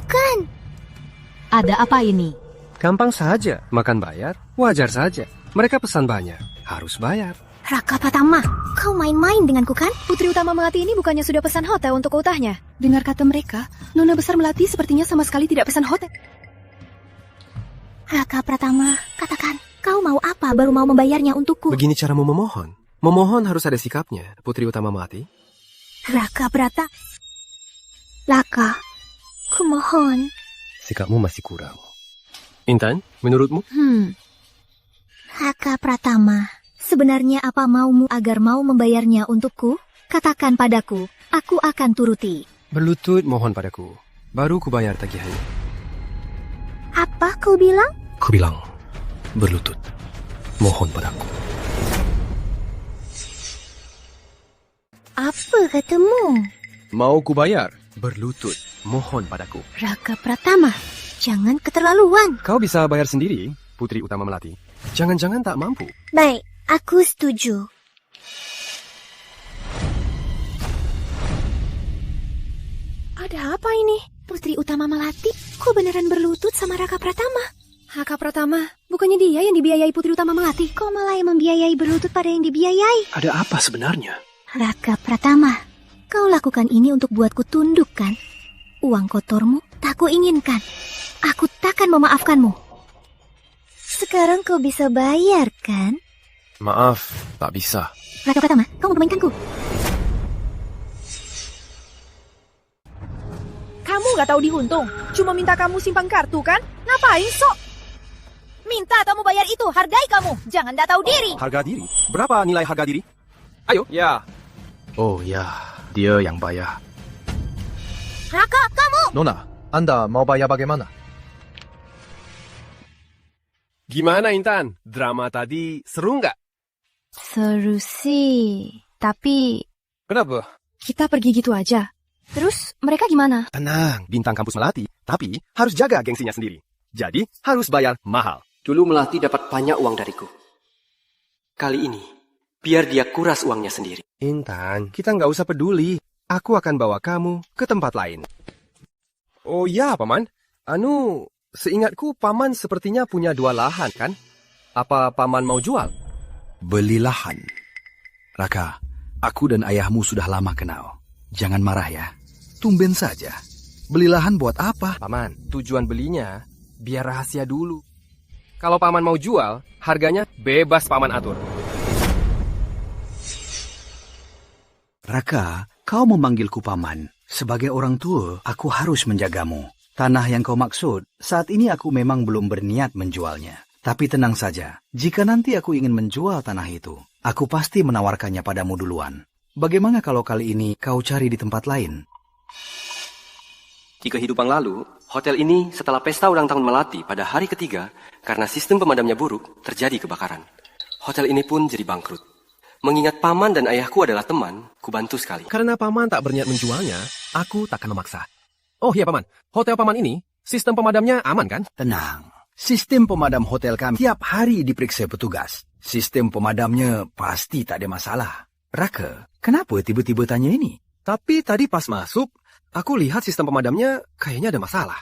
Ada apa ini? Gampang saja, makan bayar, wajar saja. Mereka pesan banyak, harus bayar. Raka Pratama, kau main-main denganku kan? Putri Utama Melati ini bukannya sudah pesan hotel untuk ultahnya? Dengar kata mereka, Nona Besar Melati sepertinya sama sekali tidak pesan hotel. Raka Pratama, katakan, kau mau apa baru mau membayarnya untukku? Begini caramu memohon. Memohon harus ada sikapnya, Putri Utama Melati. Raka Prata. Raka, kumohon. Sikapmu masih kurang. Intan, menurutmu? Raka Pratama, sebenarnya apa maumu agar mau membayarnya untukku? Katakan padaku, aku akan turuti. Berlutut mohon padaku, baru ku bayar tagihannya. Apa kau bilang? Ku bilang, berlutut, mohon padaku. Apa katamu? Mau ku bayar, berlutut, mohon padaku. Raka Pratama, jangan keterlaluan. Kau bisa bayar sendiri, Putri Utama Melati. Jangan-jangan tak mampu. Baik, aku setuju. Ada apa ini? Putri Utama Melati, kok beneran berlutut sama Raka Pratama? Raka Pratama, bukannya dia yang dibiayai Putri Utama Melati? Kok malah yang membiayai berlutut pada yang dibiayai? Ada apa sebenarnya? Raka Pratama, kau lakukan ini untuk buatku tunduk kan? Uang kotormu tak ku inginkan. Aku takkan memaafkanmu. Sekarang kau bisa bayar kan? Maaf, tak bisa. Raka Pratama, kau mau memainkanku? Kamu gak tahu diuntung. Cuma minta kamu simpan kartu kan? Ngapain sok? Minta kamu bayar itu, hargai kamu. Jangan tak tahu diri. Harga diri? Berapa nilai harga diri? Ayo. Ya. Oh ya, dia yang bayar. Raka, kamu! Nona, Anda mau bayar bagaimana? Gimana Intan? Drama tadi seru nggak? Seru sih, tapi... Kenapa? Kita pergi gitu aja. Terus mereka gimana? Tenang, bintang kampus Melati. Tapi harus jaga gengsinya sendiri. Jadi harus bayar mahal. Dulu Melati dapat banyak uang dariku. Kali ini, biar dia kuras uangnya sendiri. Intan, kita nggak usah peduli. Aku akan bawa kamu ke tempat lain. Oh ya, Paman. Seingatku Paman sepertinya punya 2 lahan, kan? Apa Paman mau jual? Beli lahan. Raka, aku dan ayahmu sudah lama kenal. Jangan marah ya. Tumben saja. Beli lahan buat apa? Paman, tujuan belinya biar rahasia dulu. Kalau Paman mau jual, harganya bebas Paman atur. Raka, kau memanggilku Paman. Sebagai orang tua, aku harus menjagamu. Tanah yang kau maksud, saat ini aku memang belum berniat menjualnya. Tapi tenang saja, jika nanti aku ingin menjual tanah itu, aku pasti menawarkannya padamu duluan. Bagaimana kalau kali ini kau cari di tempat lain? Di kehidupan lalu, hotel ini setelah pesta ulang tahun Melati pada hari ketiga, karena sistem pemadamnya buruk, terjadi kebakaran. Hotel ini pun jadi bangkrut. Mengingat paman dan ayahku adalah teman, kubantu sekali. Karena paman tak berniat menjualnya, aku takkan memaksa. Oh iya paman, hotel paman ini, sistem pemadamnya aman kan? Tenang. Sistem pemadam hotel kami tiap hari diperiksa petugas. Sistem pemadamnya pasti tak ada masalah. Raka, kenapa tiba-tiba tanya ini? Tapi tadi pas masuk, aku lihat sistem pemadamnya kayaknya ada masalah.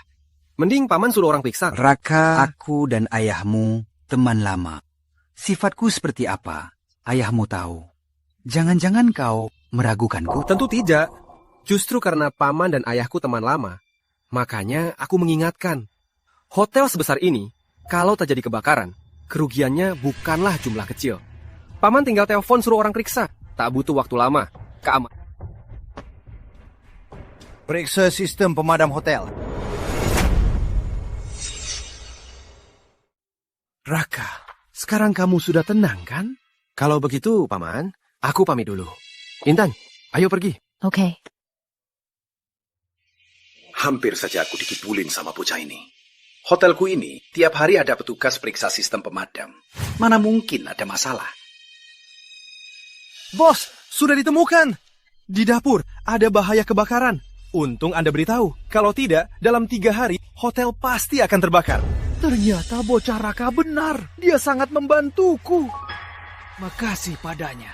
Mending paman suruh orang periksa. Raka, aku dan ayahmu teman lama. Sifatku seperti apa, ayahmu tahu. Jangan-jangan kau meragukanku? Tentu tidak. Justru karena paman dan ayahku teman lama, makanya aku mengingatkan. Hotel sebesar ini, kalau terjadi kebakaran, kerugiannya bukanlah jumlah kecil. Paman tinggal telepon suruh orang periksa. Tak butuh waktu lama. Keaman. Periksa sistem pemadam hotel. Raka, sekarang kamu sudah tenang kan? Kalau begitu, paman, aku pamit dulu. Intan, ayo pergi. Oke. Hampir saja aku dikibulin sama bocah ini. Hotelku ini tiap hari ada petugas periksa sistem pemadam. Mana mungkin ada masalah? Bos, sudah ditemukan. Di dapur ada bahaya kebakaran. Untung Anda beritahu. Kalau tidak, dalam 3 hari, hotel pasti akan terbakar. Ternyata bocah Raka benar. Dia sangat membantuku. Makasih padanya.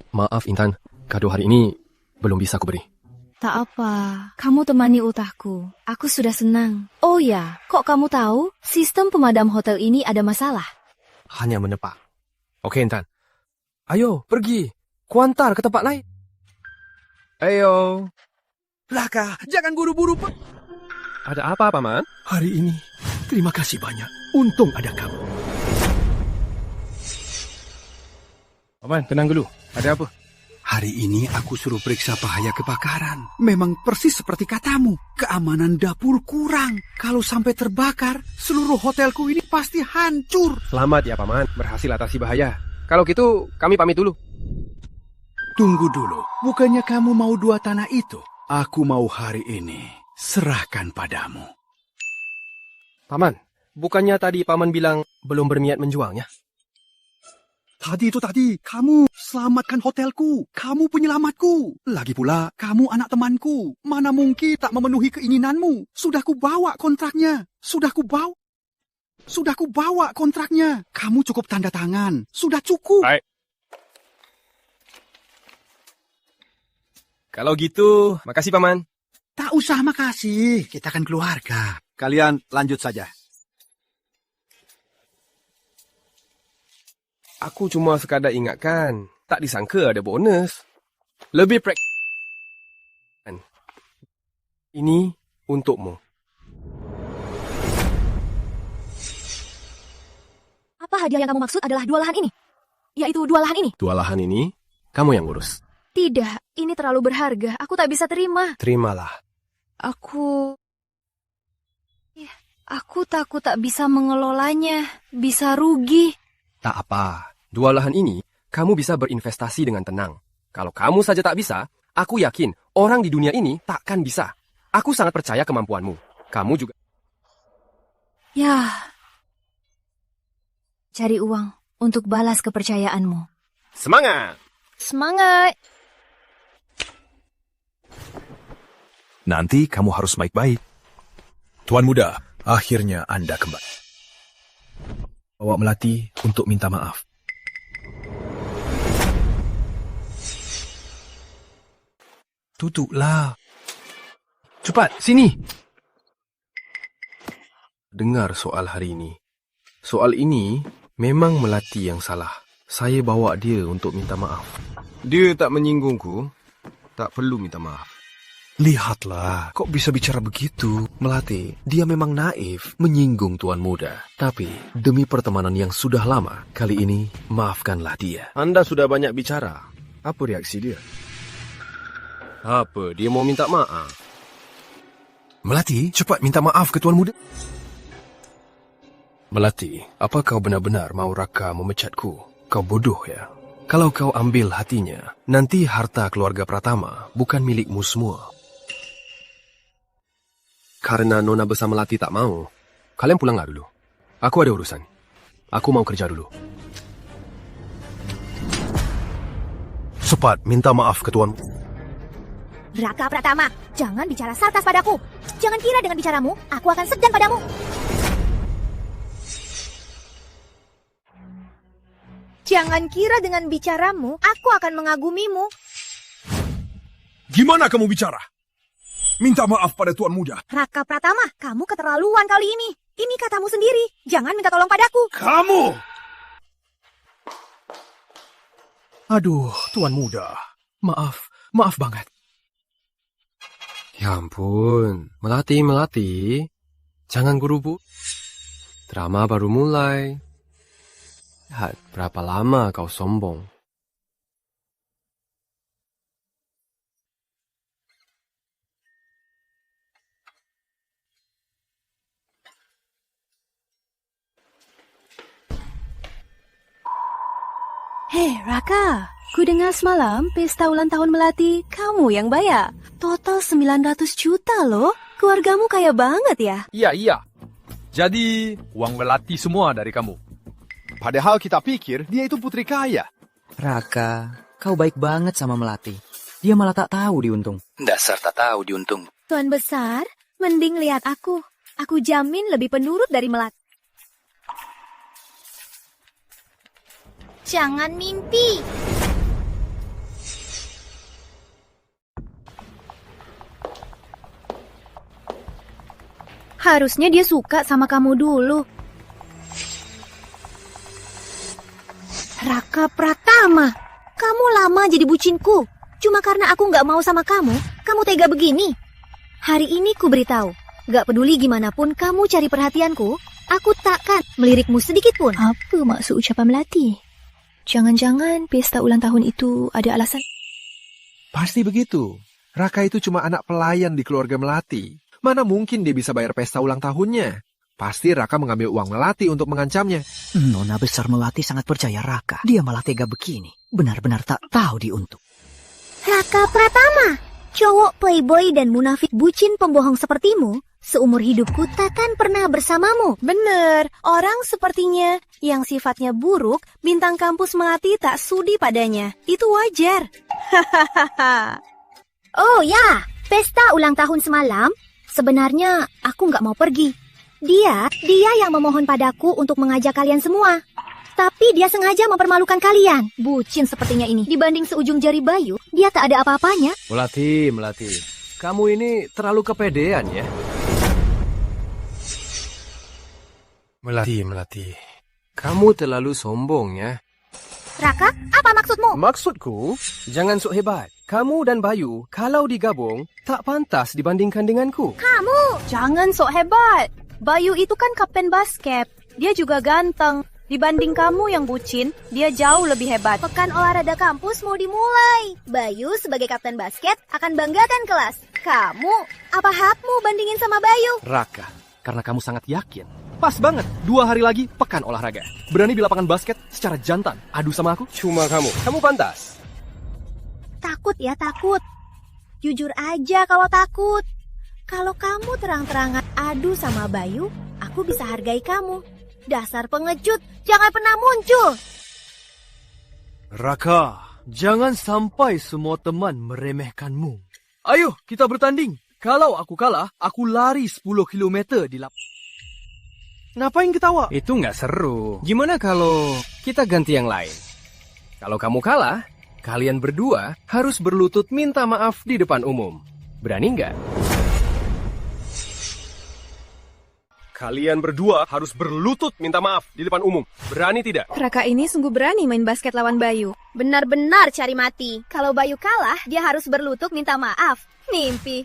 Maaf Intan, kado hari ini belum bisa aku beri. Tak apa, kamu temani utahku. Aku sudah senang. Oh ya, kok kamu tahu sistem pemadam hotel ini ada masalah? Hanya menepak. Oke Intan. Ayo, pergi. Kuantar ke tempat lain. Ayo. Raka, jangan buru-buru. Ada apa, Paman? Hari ini, terima kasih banyak. Untung ada kamu. Paman, tenang dulu. Ada apa? Hari ini aku suruh periksa bahaya kebakaran. Memang persis seperti katamu. Keamanan dapur kurang. Kalau sampai terbakar, seluruh hotelku ini pasti hancur. Selamat ya, Paman. Berhasil atasi bahaya. Kalau gitu, kami pamit dulu. Tunggu dulu. Bukannya kamu mau 2 tanah itu? Aku mau hari ini. Serahkan padamu. Paman, bukannya tadi Paman bilang belum berniat menjualnya? Tadi, kamu selamatkan hotelku. Kamu penyelamatku. Lagi pula, kamu anak temanku. Mana mungkin tak memenuhi keinginanmu. Sudah kubawa kontraknya. Sudah kubawa kontraknya. Kamu cukup tanda tangan. Sudah cukup. Baik. Kalau gitu, makasih Paman. Tak usah makasih. Kita kan keluarga. Kalian lanjut saja. Aku cuma sekadar ingatkan, tak disangka ada bonus. Lebih Ini untukmu. Apa hadiah yang kamu maksud adalah 2 lahan ini? Yaitu 2 lahan ini? 2 lahan ini, kamu yang urus. Tidak, ini terlalu berharga. Aku tak bisa terima. Terimalah. Aku takut tak bisa mengelolanya. Bisa rugi. Tak apa, 2 lahan ini kamu bisa berinvestasi dengan tenang. Kalau kamu saja tak bisa, aku yakin orang di dunia ini takkan bisa. Aku sangat percaya kemampuanmu. Kamu juga. Ya, cari uang untuk balas kepercayaanmu. Semangat! Semangat! Nanti kamu harus baik-baik. Tuan Muda, akhirnya Anda kembali. Bawa Melati untuk minta maaf. Tutuklah. Cepat, sini. Dengar soal hari ini. Soal ini memang Melati yang salah. Saya bawa dia untuk minta maaf. Dia tak menyinggungku. Tak perlu minta maaf. Lihatlah, kok bisa bicara begitu? Melati, dia memang naif, menyinggung Tuan Muda. Tapi, demi pertemanan yang sudah lama, kali ini, maafkanlah dia. Anda sudah banyak bicara. Apa reaksi dia? Apa? Dia mau minta maaf. Melati, cepat minta maaf ke Tuan Muda. Melati, apa kau benar-benar mau Raka memecatku? Kau bodoh ya? Kalau kau ambil hatinya, nanti harta keluarga Pratama bukan milikmu semua. Karena Nona besar Melati tak mau, kalian pulanglah dulu. Aku ada urusan. Aku mau kerja dulu. Cepat minta maaf ke tuanmu. Raka Pratama, jangan bicara sarkas padaku. Jangan kira dengan bicaramu, aku akan segan padamu. Jangan kira dengan bicaramu, aku akan mengagumimu. Gimana kamu bicara? Minta maaf pada Tuan Muda. Raka Pratama, kamu keterlaluan kali ini. Ini katamu sendiri. Jangan minta tolong padaku. Kamu! Aduh, Tuan Muda. Maaf banget. Ya ampun, Melati. Jangan buru-buru. Drama baru mulai. Lihat berapa lama kau sombong. Hei, Raka. Ku dengar semalam pesta ulang tahun Melati kamu yang bayar. Total 900 juta loh. Keluargamu kaya banget ya? Iya. Jadi, uang Melati semua dari kamu. Padahal kita pikir dia itu putri kaya. Raka, kau baik banget sama Melati. Dia malah tak tahu diuntung. Dasar tak tahu diuntung. Tuan Besar, mending lihat aku. Aku jamin lebih penurut dari Melati. Jangan mimpi. Harusnya dia suka sama kamu dulu. Raka Pratama, kamu lama jadi bucinku. Cuma karena aku nggak mau sama kamu tega begini. Hari ini ku beritahu, nggak peduli gimana pun kamu cari perhatianku, aku takkan melirikmu sedikit pun. Apa maksud ucapan Melati? Jangan-jangan pesta ulang tahun itu ada alasan? Pasti begitu. Raka itu cuma anak pelayan di keluarga Melati. Mana mungkin dia bisa bayar pesta ulang tahunnya? Pasti Raka mengambil uang Melati untuk mengancamnya. Nona besar Melati sangat percaya Raka. Dia malah tega begini. Benar-benar tak tahu diuntung. Raka Pratama, cowok playboy dan munafik bucin pembohong sepertimu, seumur hidupku takkan pernah bersamamu. Bener, orang sepertinya yang sifatnya buruk, bintang kampus Melati tak sudi padanya. Itu wajar. Oh ya, pesta ulang tahun semalam, sebenarnya aku nggak mau pergi. Dia yang memohon padaku untuk mengajak kalian semua. Tapi dia sengaja mempermalukan kalian. Bucin sepertinya ini. Dibanding seujung jari bayu, dia tak ada apa-apanya. Melati. Kamu ini terlalu kepedean ya. Melati. Kamu terlalu sombong ya. Raka, apa maksudmu? Maksudku, jangan sok hebat. Kamu dan Bayu, kalau digabung, tak pantas dibandingkan denganku. Kamu! Jangan sok hebat. Bayu itu kan kapten basket. Dia juga ganteng. Dibanding kamu yang bucin, dia jauh lebih hebat. Pekan olahraga kampus mau dimulai. Bayu sebagai kapten basket akan banggakan kelas. Kamu, apa hakmu bandingin sama Bayu? Raka, karena kamu sangat yakin. Pas banget, 2 hari lagi pekan olahraga. Berani di lapangan basket secara jantan. Adu sama aku? Cuma kamu pantas. Takut ya, takut. Jujur aja kalau takut. Kalau kamu terang-terangan adu sama Bayu, aku bisa hargai kamu. Dasar pengecut, jangan pernah muncul. Raka, jangan sampai semua teman meremehkanmu. Ayo, kita bertanding. Kalau aku kalah, aku lari 10 km di lapangan. Ngapain ketawa? Itu nggak seru. Gimana kalau kita ganti yang lain? Kalau kamu kalah, kalian berdua harus berlutut minta maaf di depan umum. Berani nggak? Kalian berdua harus berlutut minta maaf di depan umum. Berani tidak? Raka ini sungguh berani main basket lawan Bayu. Benar-benar cari mati. Kalau Bayu kalah, dia harus berlutut minta maaf. Mimpi.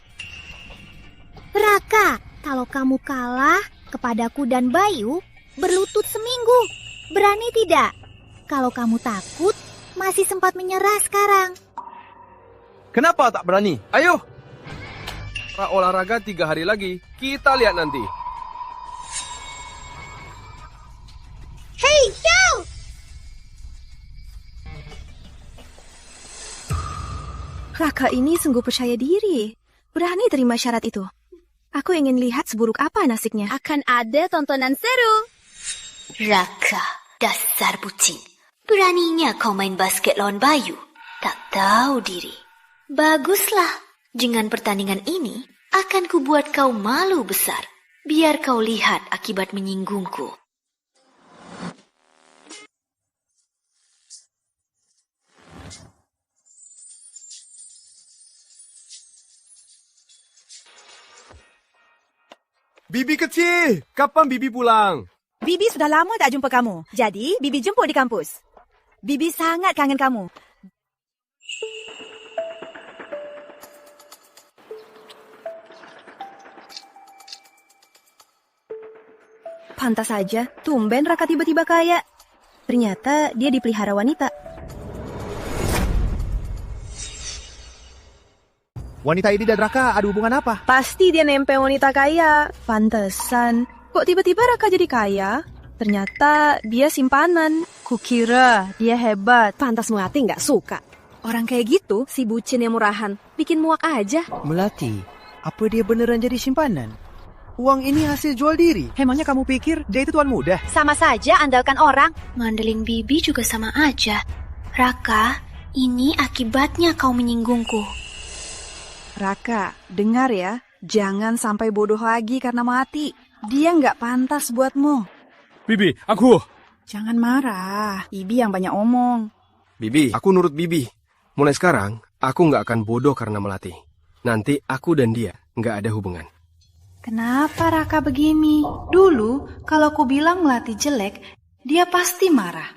Raka, kalau kamu kalah kepadaku dan Bayu, berlutut seminggu. Berani tidak? Kalau kamu takut, masih sempat menyerah sekarang. Kenapa tak berani? Ayo! Olahraga 3 hari lagi. Kita lihat nanti. Hei, Xiao! Raka ini sungguh percaya diri. Berani terima syarat itu. Aku ingin lihat seburuk apa nasibnya. Akan ada tontonan seru. Raka, dasar bucin. Beraninya kau main basket lawan Bayu. Tak tahu diri. Baguslah. Dengan pertandingan ini, akan kubuat kau malu besar. Biar kau lihat akibat menyinggungku. Bibi kecil, kapan Bibi pulang? Bibi sudah lama tak jumpa kamu. Jadi, Bibi jemput di kampus. Bibi sangat kangen kamu. Pantas saja, tumben Raka tiba-tiba kaya. Ternyata dia dipelihara wanita. Wanita ini dan Raka ada hubungan apa? Pasti dia nempel wanita kaya. Pantesan. Kok tiba-tiba Raka jadi kaya? Ternyata dia simpanan. Kukira dia hebat. Pantas Melati nggak suka. Orang kayak gitu, si bucin yang murahan. Bikin muak aja. Melati, apa dia beneran jadi simpanan? Uang ini hasil jual diri. Emangnya kamu pikir dia itu tuan muda? Sama saja andalkan orang. Mandeling Bibi juga sama aja. Raka, ini akibatnya kau menyinggungku. Raka, dengar ya. Jangan sampai bodoh lagi karena Melati. Dia nggak pantas buatmu. Bibi, aku. Jangan marah. Bibi yang banyak omong. Bibi, aku nurut Bibi. Mulai sekarang, aku nggak akan bodoh karena Melati. Nanti aku dan dia nggak ada hubungan. Kenapa Raka begini? Dulu, kalau ku bilang Melati jelek, dia pasti marah.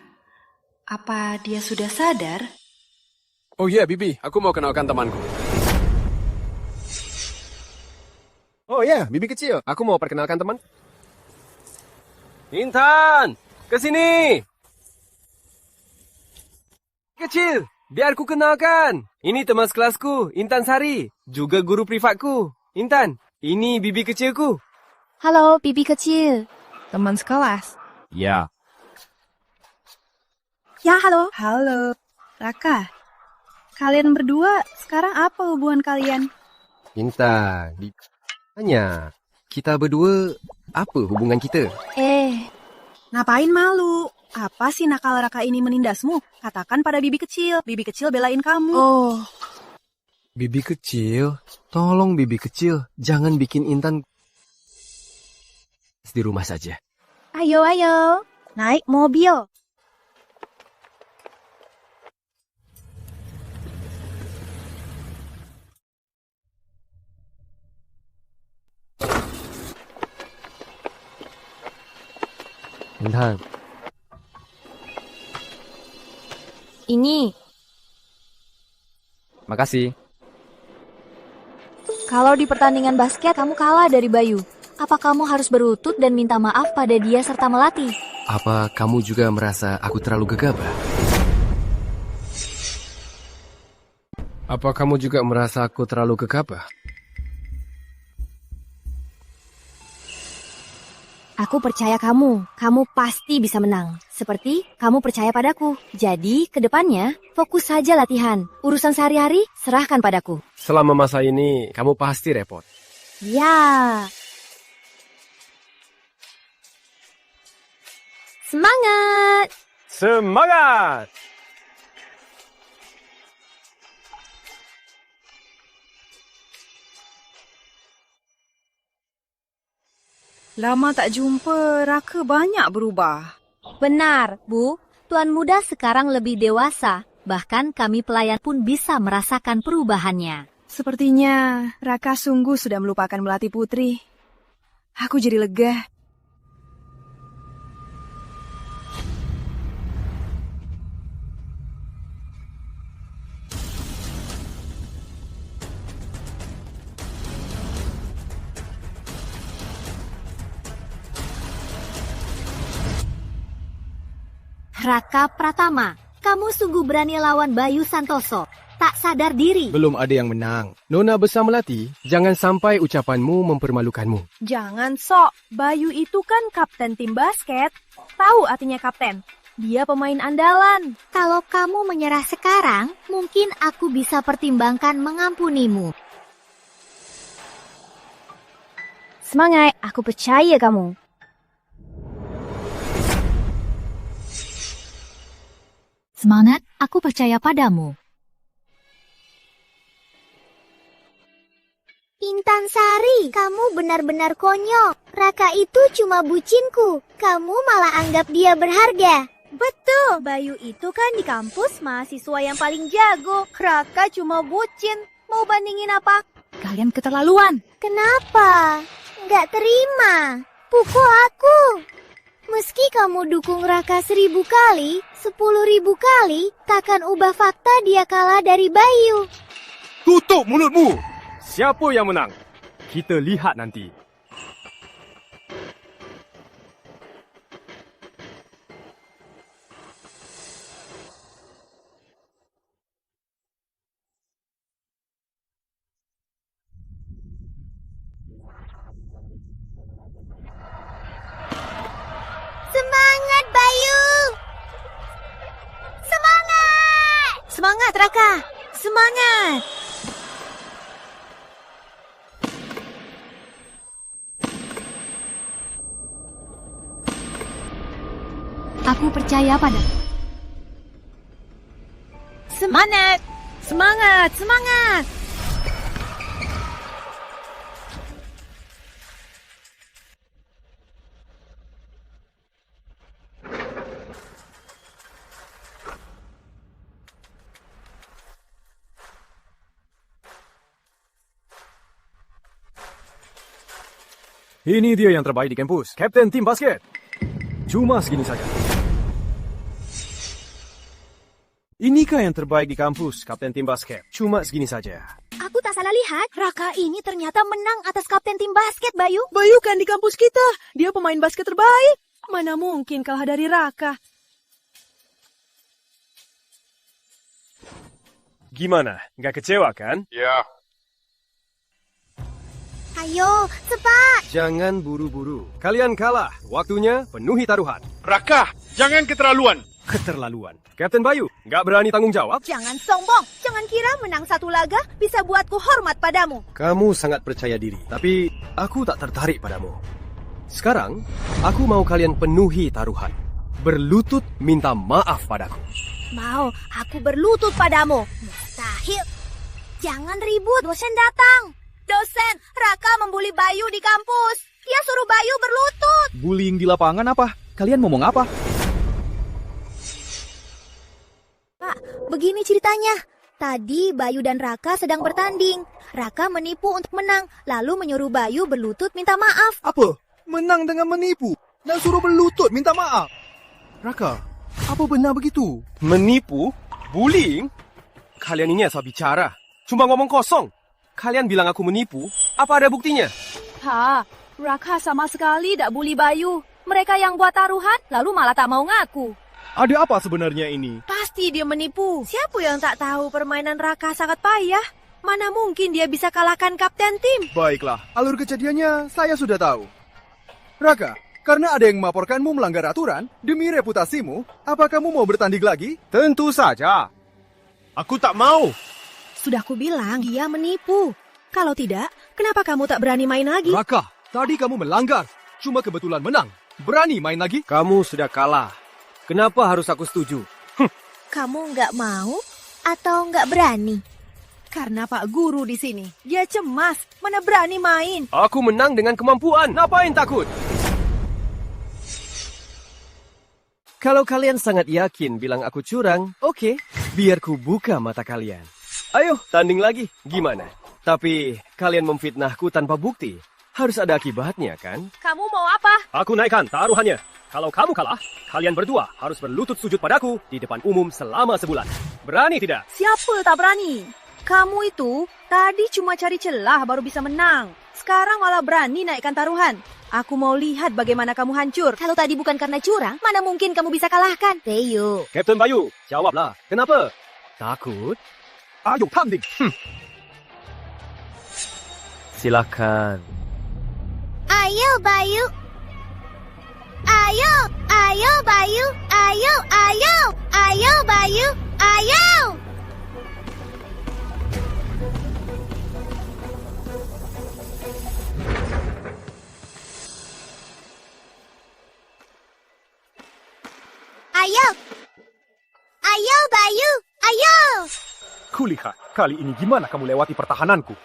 Apa dia sudah sadar? Oh iya, Bibi, aku mau kenalkan temanku. Oh iya, Bibi kecil, aku mau perkenalkan teman. Intan, ke sini. Kecil, biar ku kenalkan. Ini teman sekelasku, Intan Sari, juga guru privatku. Intan, ini Bibi kecilku. Halo, Bibi kecil. Teman sekelas? Ya. Ya, halo. Halo. Raka, kalian berdua sekarang apa hubungan kalian? Intan, tanya, kita berdua apa hubungan kita? Ngapain malu? Apa sih nakal Raka ini menindasmu? Katakan pada Bibi kecil. Bibi kecil belain kamu. Oh. Bibi kecil, tolong Bibi kecil, jangan bikin Intan di rumah saja. Ayo, naik mobil. Intan. Ini. Makasih. Kalau di pertandingan basket kamu kalah dari Bayu, apa kamu harus berlutut dan minta maaf pada dia serta Melati? Apa kamu juga merasa aku terlalu gegabah? Apa kamu juga merasa aku terlalu gegabah? Aku percaya kamu pasti bisa menang. Seperti kamu percaya padaku. Jadi, kedepannya, fokus saja latihan. Urusan sehari-hari, serahkan padaku. Selama masa ini, kamu pasti repot. Ya. Semangat! Semangat! Lama tak jumpa, Raka banyak berubah. Benar, Bu. Tuan muda sekarang lebih dewasa. Bahkan kami pelayan pun bisa merasakan perubahannya. Sepertinya Raka sungguh sudah melupakan Melati Putri. Aku jadi lega. Raka Pratama, kamu sungguh berani lawan Bayu Santoso. Tak sadar diri. Belum ada yang menang. Nona besar Melati, jangan sampai ucapanmu mempermalukanmu. Jangan sok. Bayu itu kan kapten tim basket. Tahu artinya kapten? Dia pemain andalan. Kalau kamu menyerah sekarang, mungkin aku bisa pertimbangkan mengampunimu. Semangat, aku percaya kamu. Semangat, aku percaya padamu. Intan Sari, kamu benar-benar konyol. Raka itu cuma bucinku. Kamu malah anggap dia berharga. Betul, Bayu itu kan di kampus mahasiswa yang paling jago. Raka cuma bucin. Mau bandingin apa? Kalian keterlaluan. Kenapa? Nggak terima. Pukul aku. Meski kamu dukung Raka 1000 kali, 10.000 kali, takkan ubah fakta dia kalah dari Bayu. Tutup mulutmu! Siapa yang menang? Kita lihat nanti. Semangat, Bayu! Semangat! Semangat, Raka! Semangat! Aku percaya padamu. Semangat! Semangat! Semangat! Ini dia yang terbaik di kampus, Kapten Tim Basket. Cuma segini saja. Inikah yang terbaik di kampus, Kapten Tim Basket? Cuma segini saja. Aku tak salah lihat, Raka ini ternyata menang atas Kapten Tim Basket, Bayu. Bayu kan di kampus kita. Dia pemain basket terbaik. Mana mungkin kalah dari Raka. Gimana? Nggak kecewa kan? Ya. Ayo, cepat! Jangan buru-buru. Kalian kalah. Waktunya penuhi taruhan. Raka, jangan keterlaluan. Keterlaluan. Kapten Bayu, nggak berani tanggung jawab? Jangan sombong. Jangan kira menang satu laga bisa buatku hormat padamu. Kamu sangat percaya diri, tapi aku tak tertarik padamu. Sekarang, aku mau kalian penuhi taruhan. Berlutut minta maaf padaku. Mau, aku berlutut padamu. Mustahil. Jangan ribut, dosen datang. Dosen, Raka membuli Bayu di kampus. Dia suruh Bayu berlutut. Bullying di lapangan apa? Kalian ngomong apa? Pak, begini ceritanya. Tadi Bayu dan Raka sedang bertanding. Raka menipu untuk menang, lalu menyuruh Bayu berlutut minta maaf. Apa? Menang dengan menipu? Dan suruh berlutut minta maaf? Raka, apa benar begitu? Menipu? Bullying? Kalian ini asal bicara. Cuma ngomong kosong. Kalian bilang aku menipu? Apa ada buktinya? Raka sama sekali tak bully Bayu. Mereka yang buat taruhan, lalu malah tak mau ngaku. Ada apa sebenarnya ini? Pasti dia menipu. Siapa yang tak tahu permainan Raka sangat payah? Mana mungkin dia bisa kalahkan kapten tim? Baiklah, alur kejadiannya saya sudah tahu. Raka, karena ada yang melaporkanmu melanggar aturan, demi reputasimu, apa kamu mau bertanding lagi? Tentu saja. Aku tak mau. Sudah aku bilang dia menipu. Kalau tidak, kenapa kamu tak berani main lagi? Raka, tadi kamu melanggar. Cuma kebetulan menang. Berani main lagi? Kamu sudah kalah. Kenapa harus aku setuju? Kamu nggak mau atau nggak berani? Karena Pak Guru di sini. Dia cemas, mana berani main. Aku menang dengan kemampuan. Ngapain takut? Kalau kalian sangat yakin bilang aku curang, oke, biar ku buka mata kalian. Ayo, tanding lagi. Gimana? Tapi kalian memfitnahku tanpa bukti. Harus ada akibatnya, kan? Kamu mau apa? Aku naikkan taruhannya. Kalau kamu kalah, kalian berdua harus berlutut sujud padaku di depan umum selama sebulan. Berani tidak? Siapa tak berani? Kamu itu tadi cuma cari celah baru bisa menang. Sekarang malah berani naikkan taruhan. Aku mau lihat bagaimana kamu hancur. Kalau tadi bukan karena curang, mana mungkin kamu bisa kalahkan? Bayu. Kapten Bayu, jawablah. Kenapa? Takut? Ayo tanding. Silakan. Ayo, Bayu. Ayo, ayo, Bayu. Ayo, ayo. Ayo, Bayu. Ayo. Ayo. Ayo, Bayu. Ayo. Kulihat, kali ini gimana kamu lewati pertahananku.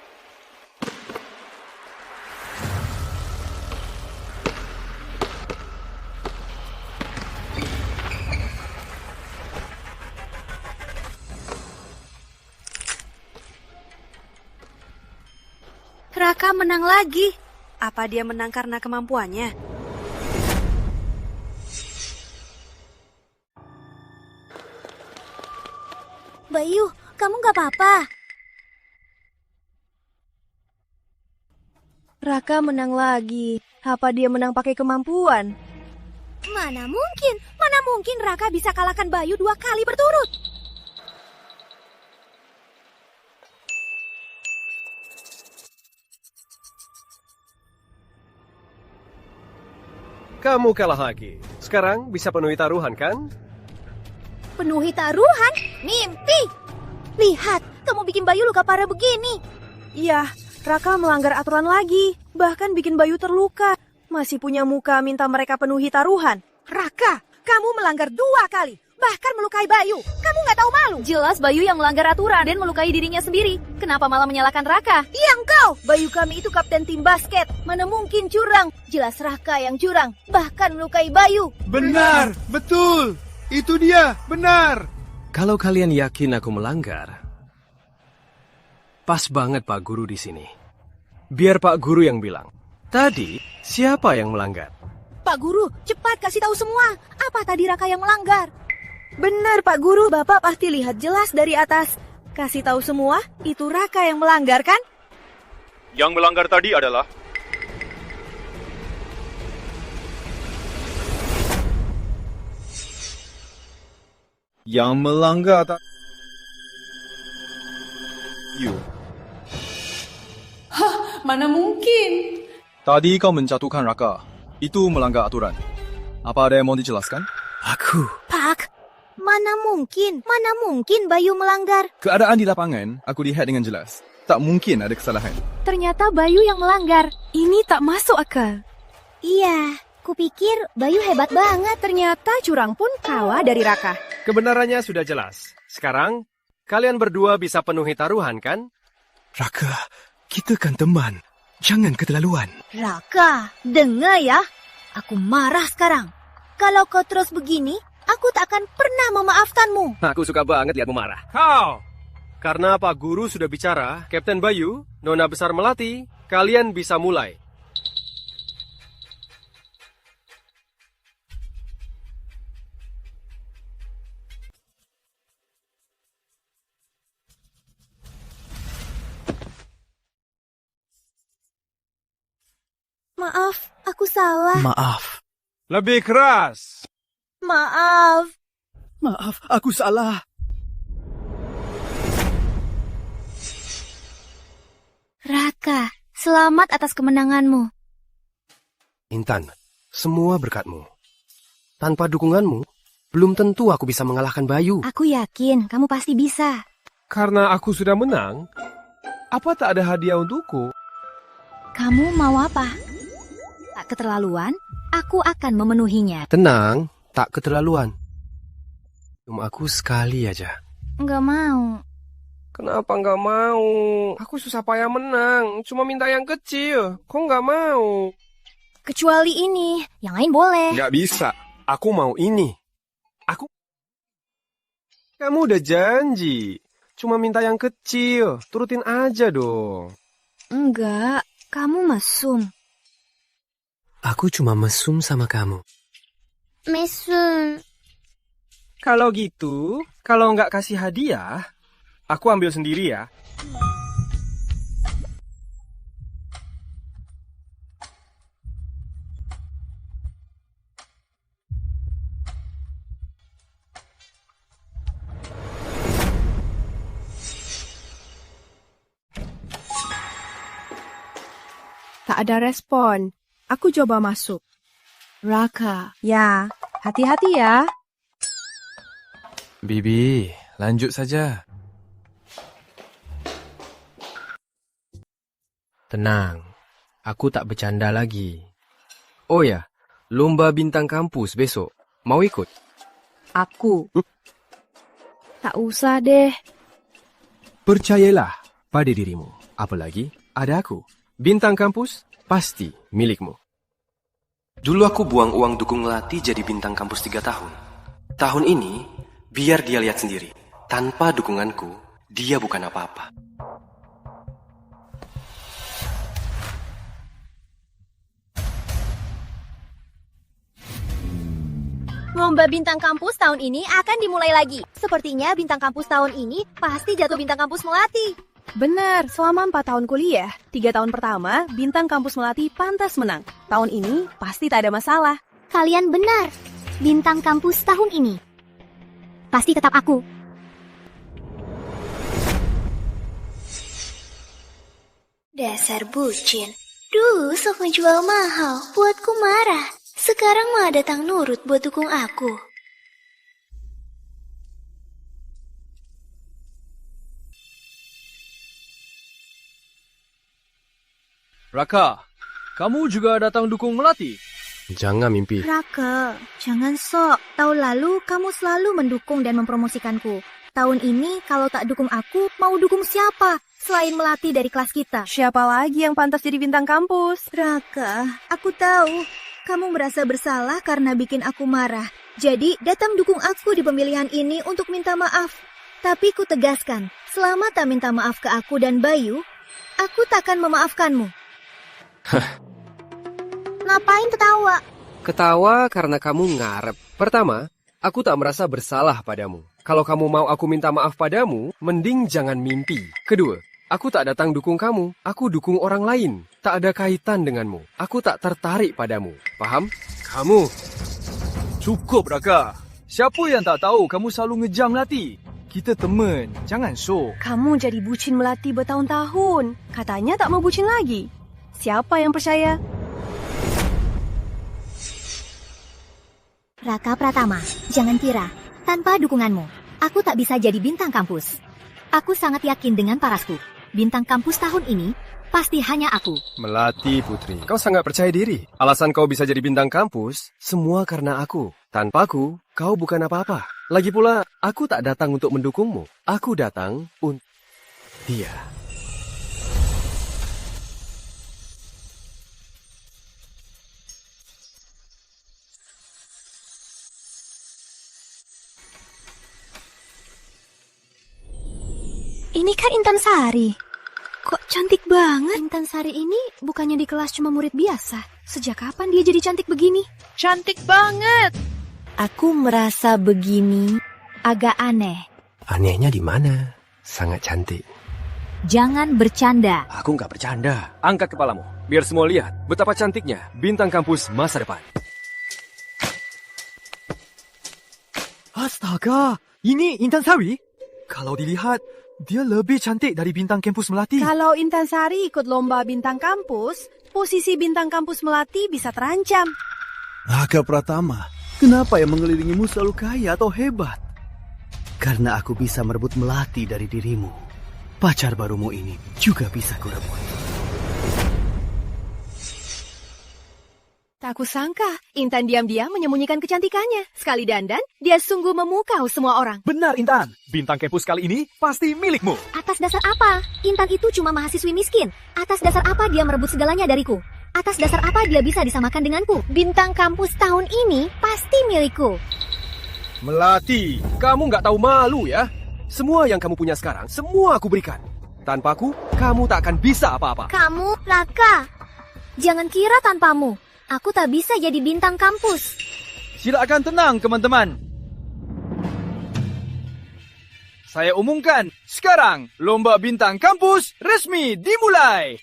Raka menang lagi. Apa dia menang karena kemampuannya? Bayu, kamu gak apa-apa? Raka menang lagi. Apa dia menang pakai kemampuan? Mana mungkin Raka bisa kalahkan Bayu 2 kali berturut. Kamu kalah lagi. Sekarang bisa penuhi taruhan, kan? Penuhi taruhan? Mimpi! Lihat, kamu bikin Bayu luka parah begini. Iya, Raka melanggar aturan lagi. Bahkan bikin Bayu terluka. Masih punya muka minta mereka penuhi taruhan. Raka, kamu melanggar 2 kali. Bahkan melukai Bayu. Kamu nggak tahu malu. Jelas Bayu yang melanggar aturan dan melukai dirinya sendiri. Kenapa malah menyalahkan Raka? Iya engkau. Bayu kami itu kapten tim basket. Mana mungkin curang. Jelas Raka yang curang. Bahkan melukai Bayu. Benar, betul. Itu dia, benar. Kalau kalian yakin aku melanggar, pas banget Pak Guru di sini. Biar Pak Guru yang bilang. Tadi, siapa yang melanggar? Pak Guru, cepat kasih tahu semua. Apa tadi Raka yang melanggar? Benar Pak Guru, Bapak pasti lihat jelas dari atas. Kasih tahu semua, itu Raka yang melanggar kan? Yang melanggar tadi adalah You. Hah, mana mungkin? Tadi kau menjatuhkan Raka. Itu melanggar aturan. Apa ada yang mau dijelaskan? Aku. Pak, mana mungkin Bayu melanggar. Keadaan di lapangan, aku lihat dengan jelas. Tak mungkin ada kesalahan. Ternyata Bayu yang melanggar. Ini tak masuk akal. Iya, kupikir Bayu hebat banget. Ternyata curang pun kalah dari Raka. Kebenarannya sudah jelas. Sekarang, kalian berdua bisa penuhi taruhan, kan? Raka, kita kan teman. Jangan keterlaluan. Raka, dengar ya. Aku marah sekarang. Kalau kau terus begini, aku tak akan pernah memaafkanmu. Aku suka banget lihatmu marah. Kau! Karena Pak Guru sudah bicara, Kapten Bayu, Nona Besar Melati, kalian bisa mulai. Maaf, aku salah. Maaf. Lebih keras. Maaf. Maaf, aku salah. Raka, selamat atas kemenanganmu. Intan, semua berkatmu. Tanpa dukunganmu, belum tentu aku bisa mengalahkan Bayu. Aku yakin kamu pasti bisa. Karena aku sudah menang, apa tak ada hadiah untukku? Kamu mau apa? Tak keterlaluan, aku akan memenuhinya. Tenang, tak keterlaluan. Cuma aku sekali aja. Nggak mau. Kenapa nggak mau? Aku susah payah menang, cuma minta yang kecil. Kok nggak mau? Kecuali ini, yang lain boleh. Nggak bisa, aku mau ini. Kamu udah janji, cuma minta yang kecil. Turutin aja dong. Enggak, kamu mesum. Aku cuma mesum sama kamu. Mesum. Kalau gitu, kalau nggak kasih hadiah, aku ambil sendiri ya. Tak ada respon. Aku coba masuk. Raka. Ya, hati-hati ya. Bibi, lanjut saja. Tenang, aku tak bercanda lagi. Oh ya, lomba bintang kampus besok. Mau ikut? Aku. Tak usah deh. Percayalah pada dirimu. Apalagi ada aku. Bintang kampus pasti milikmu. Dulu aku buang uang dukung Melati jadi bintang kampus 3 tahun. Tahun ini, biar dia lihat sendiri. Tanpa dukunganku, dia bukan apa-apa. Lomba bintang kampus tahun ini akan dimulai lagi. Sepertinya bintang kampus tahun ini pasti jatuh bintang kampus Melati. Benar, selama 4 tahun kuliah, 3 tahun pertama, bintang kampus Melati pantas menang. Tahun ini pasti tak ada masalah. Kalian benar. Bintang kampus tahun ini pasti tetap aku. Dasar bucin. Dulu sok ngejual mahal, buatku marah. Sekarang malah datang nurut buat dukung aku. Raka, kamu juga datang dukung Melati? Jangan mimpi. Raka, jangan sok. Tahun lalu kamu selalu mendukung dan mempromosikanku. Tahun ini kalau tak dukung aku, mau dukung siapa? Selain Melati dari kelas kita. Siapa lagi yang pantas jadi bintang kampus? Raka, aku tahu kamu merasa bersalah karena bikin aku marah. Jadi datang dukung aku di pemilihan ini untuk minta maaf. Tapi ku tegaskan, selama tak minta maaf ke aku dan Bayu, aku takkan memaafkanmu. Ngapain ketawa? Ketawa karena kamu ngarep. Pertama, aku tak merasa bersalah padamu. Kalau kamu mau aku minta maaf padamu, mending jangan mimpi. Kedua, aku tak datang dukung kamu. Aku dukung orang lain. Tak ada kaitan denganmu. Aku tak tertarik padamu. Paham? Kamu. Cukup, Raka. Siapa yang tak tahu kamu selalu ngejam Melati? Kita teman, jangan sok. Kamu jadi bucin Melati bertahun-tahun. Katanya tak mau bucin lagi. Siapa yang percaya? Raka Pratama, jangan kira, tanpa dukunganmu, aku tak bisa jadi bintang kampus. Aku sangat yakin dengan parasku. Bintang kampus tahun ini, pasti hanya aku. Melati Putri, kau sangat percaya diri. Alasan kau bisa jadi bintang kampus, semua karena aku. Tanpaku, kau bukan apa-apa. Lagi pula, aku tak datang untuk mendukungmu. Aku datang untuk dia. Ini kan Intan Sari. Kok cantik banget? Intan Sari ini bukannya di kelas cuma murid biasa. Sejak kapan dia jadi cantik begini? Cantik banget. Aku merasa begini agak aneh. Anehnya di mana? Sangat cantik. Jangan bercanda. Aku nggak bercanda. Angkat kepalamu, biar semua lihat betapa cantiknya bintang kampus masa depan. Astaga, ini Intan Sari? Kalau dilihat, dia lebih cantik dari bintang kampus Melati. Kalau Intan Sari ikut lomba bintang kampus, posisi bintang kampus Melati bisa terancam. Raka Pratama, kenapa yang mengelilingimu selalu kaya atau hebat? Karena aku bisa merebut Melati dari dirimu. Pacar barumu ini juga bisa kurebut. Tak kusangka, Intan diam-diam menyembunyikan kecantikannya. Sekali dandan, dia sungguh memukau semua orang. Benar, Intan. Bintang kampus kali ini pasti milikmu. Atas dasar apa? Intan itu cuma mahasiswi miskin. Atas dasar apa dia merebut segalanya dariku? Atas dasar apa dia bisa disamakan denganku? Bintang kampus tahun ini pasti milikku. Melati, kamu nggak tahu malu ya? Semua yang kamu punya sekarang, semua aku berikan. Tanpaku, kamu tak akan bisa apa-apa. Kamu, Raka, jangan kira tanpamu aku tak bisa jadi bintang kampus. Silakan tenang, teman-teman. Saya umumkan, sekarang lomba bintang kampus resmi dimulai.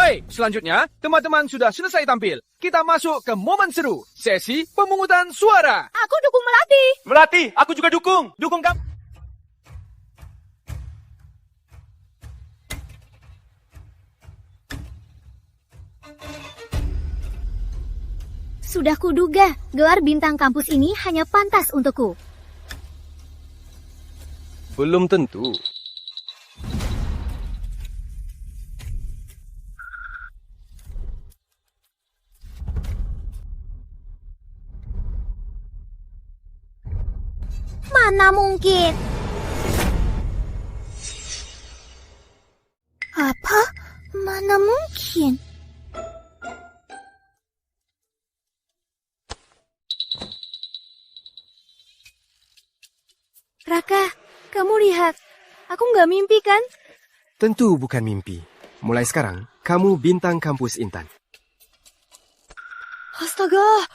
Baik, selanjutnya teman-teman sudah selesai tampil. Kita masuk ke momen seru, sesi pemungutan suara. Aku dukung Melati. Melati, aku juga dukung. Dukung kamu. Sudah kuduga, gelar bintang kampus ini hanya pantas untukku. Belum tentu. Mana mungkin? Apa? Mana mungkin? Raka, kamu lihat. Aku nggak mimpi kan? Tentu bukan mimpi. Mulai sekarang, kamu bintang kampus Intan. Astaga,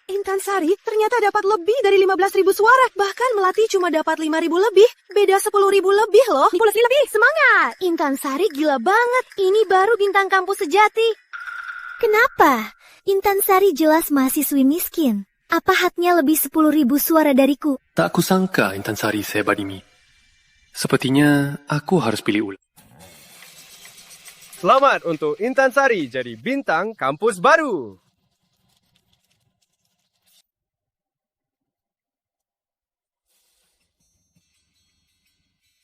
Intan Sari ternyata dapat lebih dari 15.000 suara. Bahkan Melati cuma dapat 5.000 lebih. Beda 10.000 lebih loh. 10.000 lebih, semangat! Intan Sari gila banget. Ini baru bintang kampus sejati. Kenapa? Intan Sari jelas mahasiswi miskin. Apa haknya lebih 10.000 suara dariku? Tak kusangka Intan Sari sehebat ini. Sepertinya aku harus pilih ulang. Selamat untuk Intan Sari jadi bintang kampus baru.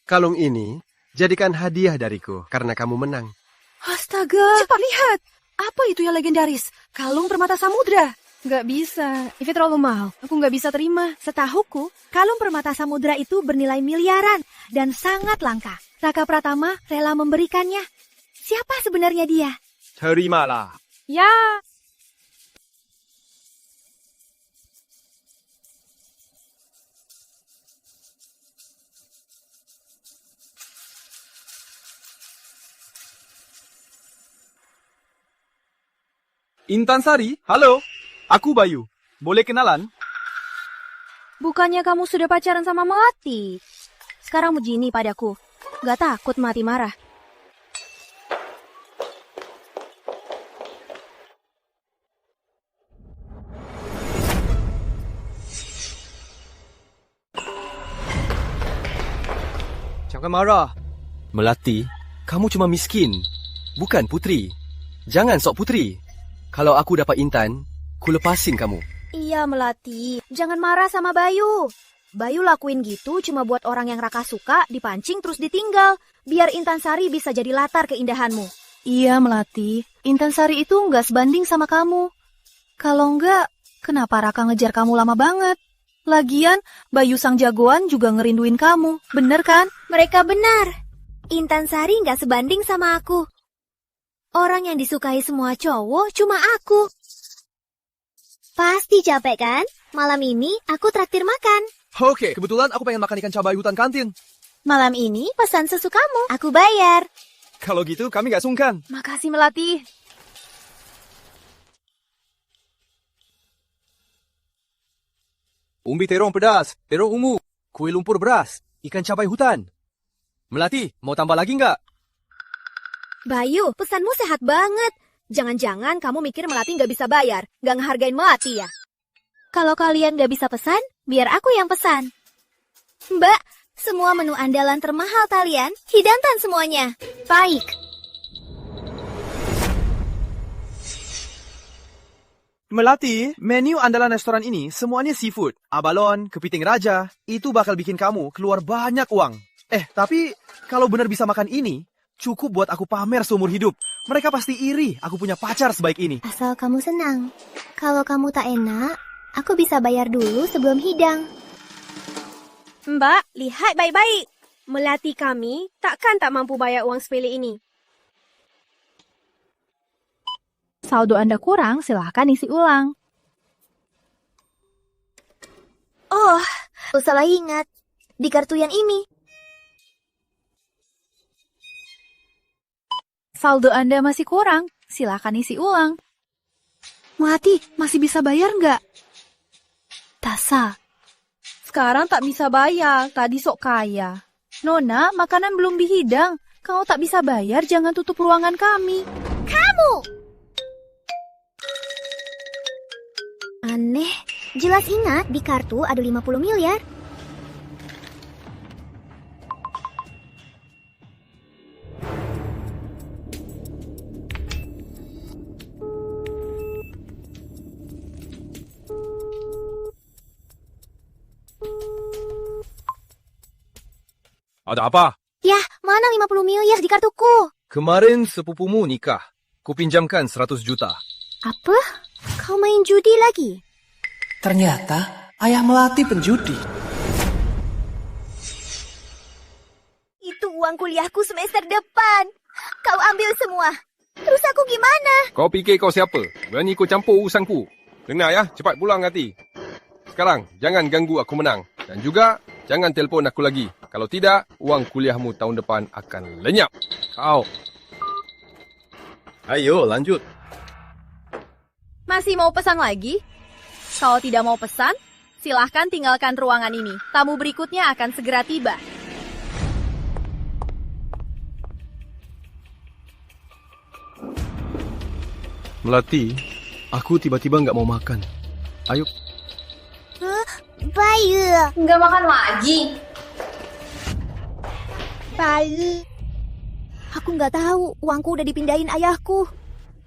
Kalung ini jadikan hadiah dariku karena kamu menang. Astaga, cepat lihat. Apa itu yang legendaris? Kalung permata samudra. Nggak bisa, itu terlalu mahal. Aku nggak bisa terima. Setahuku, kalung permata samudra itu bernilai miliaran dan sangat langka. Raka Pratama rela memberikannya. Siapa sebenarnya dia? Terimalah. Ya. Intan Sari, halo. Aku Bayu. Boleh kenalan? Bukannya kamu sudah pacaran sama Melati? Sekarang begini padaku. Gak takut Melati marah. Jangan marah. Melati, kamu cuma miskin. Bukan putri. Jangan sok putri. Kalau aku dapat Intan, ku lepasin kamu. Iya Melati, jangan marah sama Bayu. Bayu lakuin gitu cuma buat orang yang Raka suka dipancing terus ditinggal. Biar Intan Sari bisa jadi latar keindahanmu. Iya Melati, Intan Sari itu nggak sebanding sama kamu. Kalau nggak, kenapa Raka ngejar kamu lama banget? Lagian, Bayu sang jagoan juga ngerinduin kamu, bener kan? Mereka benar. Intan Sari nggak sebanding sama aku. Orang yang disukai semua cowok cuma aku. Pasti capek kan? Malam ini aku traktir makan. Oke, kebetulan aku pengen makan ikan cabai hutan kantin. Malam ini pesan sesukamu. Aku bayar. Kalau gitu kami gak sungkan. Makasih Melati. Umbi terong pedas, terong ungu, kue lumpur beras, ikan cabai hutan. Melati, mau tambah lagi nggak? Bayu, pesanmu sehat banget. Jangan-jangan kamu mikir Melati nggak bisa bayar, nggak ngehargain Melati ya? Kalau kalian nggak bisa pesan, biar aku yang pesan. Mbak, semua menu andalan termahal kalian, hidangan semuanya. Baik. Melati, menu andalan restoran ini semuanya seafood. Abalon, kepiting raja, itu bakal bikin kamu keluar banyak uang. Tapi kalau benar bisa makan ini, cukup buat aku pamer seumur hidup. Mereka pasti iri aku punya pacar sebaik ini. Asal kamu senang. Kalau kamu tak enak, aku bisa bayar dulu sebelum hidang. Mbak, lihat baik-baik. Melati kami takkan tak mampu bayar uang sepele ini. Saldo Anda kurang, silahkan isi ulang. Oh, salah ingat. Di kartu yang ini. Saldo Anda masih kurang, silahkan isi ulang. Melati, masih bisa bayar nggak? Tasa. Sekarang tak bisa bayar, tadi sok kaya. Nona, makanan belum dihidang. Kalau tak bisa bayar, jangan tutup ruangan kami. Kamu! Aneh, jelas ingat di kartu ada 50 miliar. Ada apa? Yah, mana 50 miliar di kartuku? Kemarin sepupumu nikah. Kupinjamkan 100 juta. Apa? Kau main judi lagi? Ternyata ayah Melati penjudi. Itu uang kuliahku semester depan. Kau ambil semua. Terus aku gimana? Kau fikir kau siapa? Berani kau campur urusanku. Dengar ya, cepat pulang hati. Sekarang, jangan ganggu aku menang. Dan juga, jangan telefon aku lagi. Kalau tidak, uang kuliahmu tahun depan akan lenyap. Kau. Ayo, lanjut. Masih mau pesan lagi? Kalau tidak mau pesan, silahkan tinggalkan ruangan ini. Tamu berikutnya akan segera tiba. Melati, aku tiba-tiba nggak mau makan. Ayo. Bayu. Nggak makan lagi? Bayu. Aku nggak tahu, uangku udah dipindahin ayahku.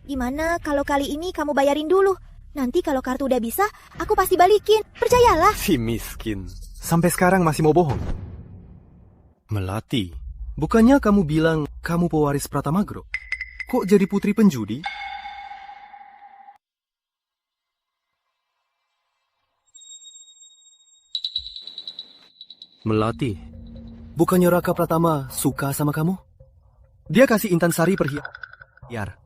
Gimana kalau kali ini kamu bayarin dulu? Nanti kalau kartu udah bisa, aku pasti balikin. Percayalah. Si miskin. Sampai sekarang masih mau bohong. Melati, bukannya kamu bilang kamu pewaris Pratama Group? Kok jadi putri penjudi? Melati, bukannya Raka Pratama suka sama kamu? Dia kasih Intan Sari perhiasan.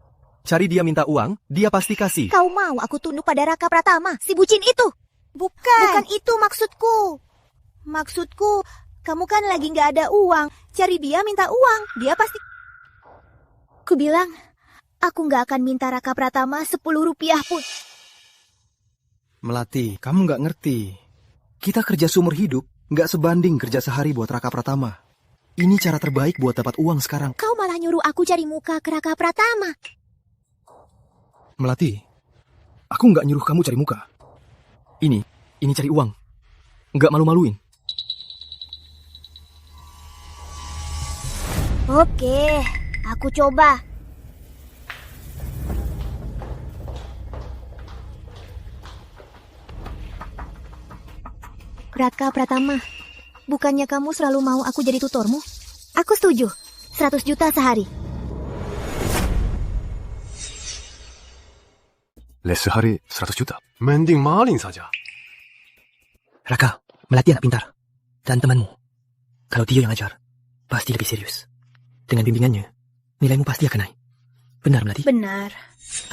Cari dia minta uang, dia pasti kasih. Kau mau aku tunduk pada Raka Pratama, si bucin itu? Bukan itu maksudku. Maksudku, kamu kan lagi nggak ada uang. Cari dia minta uang, dia pasti... Ku bilang, aku nggak akan minta Raka Pratama 10 rupiah pun. Melati, kamu nggak ngerti. Kita kerja seumur hidup, nggak sebanding kerja sehari buat Raka Pratama. Ini cara terbaik buat dapat uang sekarang. Kau malah nyuruh aku cari muka ke Raka Pratama. Melati, aku nggak nyuruh kamu cari muka. Ini cari uang. Nggak malu-maluin. Oke, aku coba. Raka Pratama, bukannya kamu selalu mau aku jadi tutormu? Aku setuju, 100 juta sehari. Les sehari 100 juta. Mending maling saja. Raka, Melati anak pintar. Dan temanmu, kalau dia yang ajar, pasti lebih serius. Dengan bimbingannya, nilaimu pasti akan naik. Benar, Melati? Benar.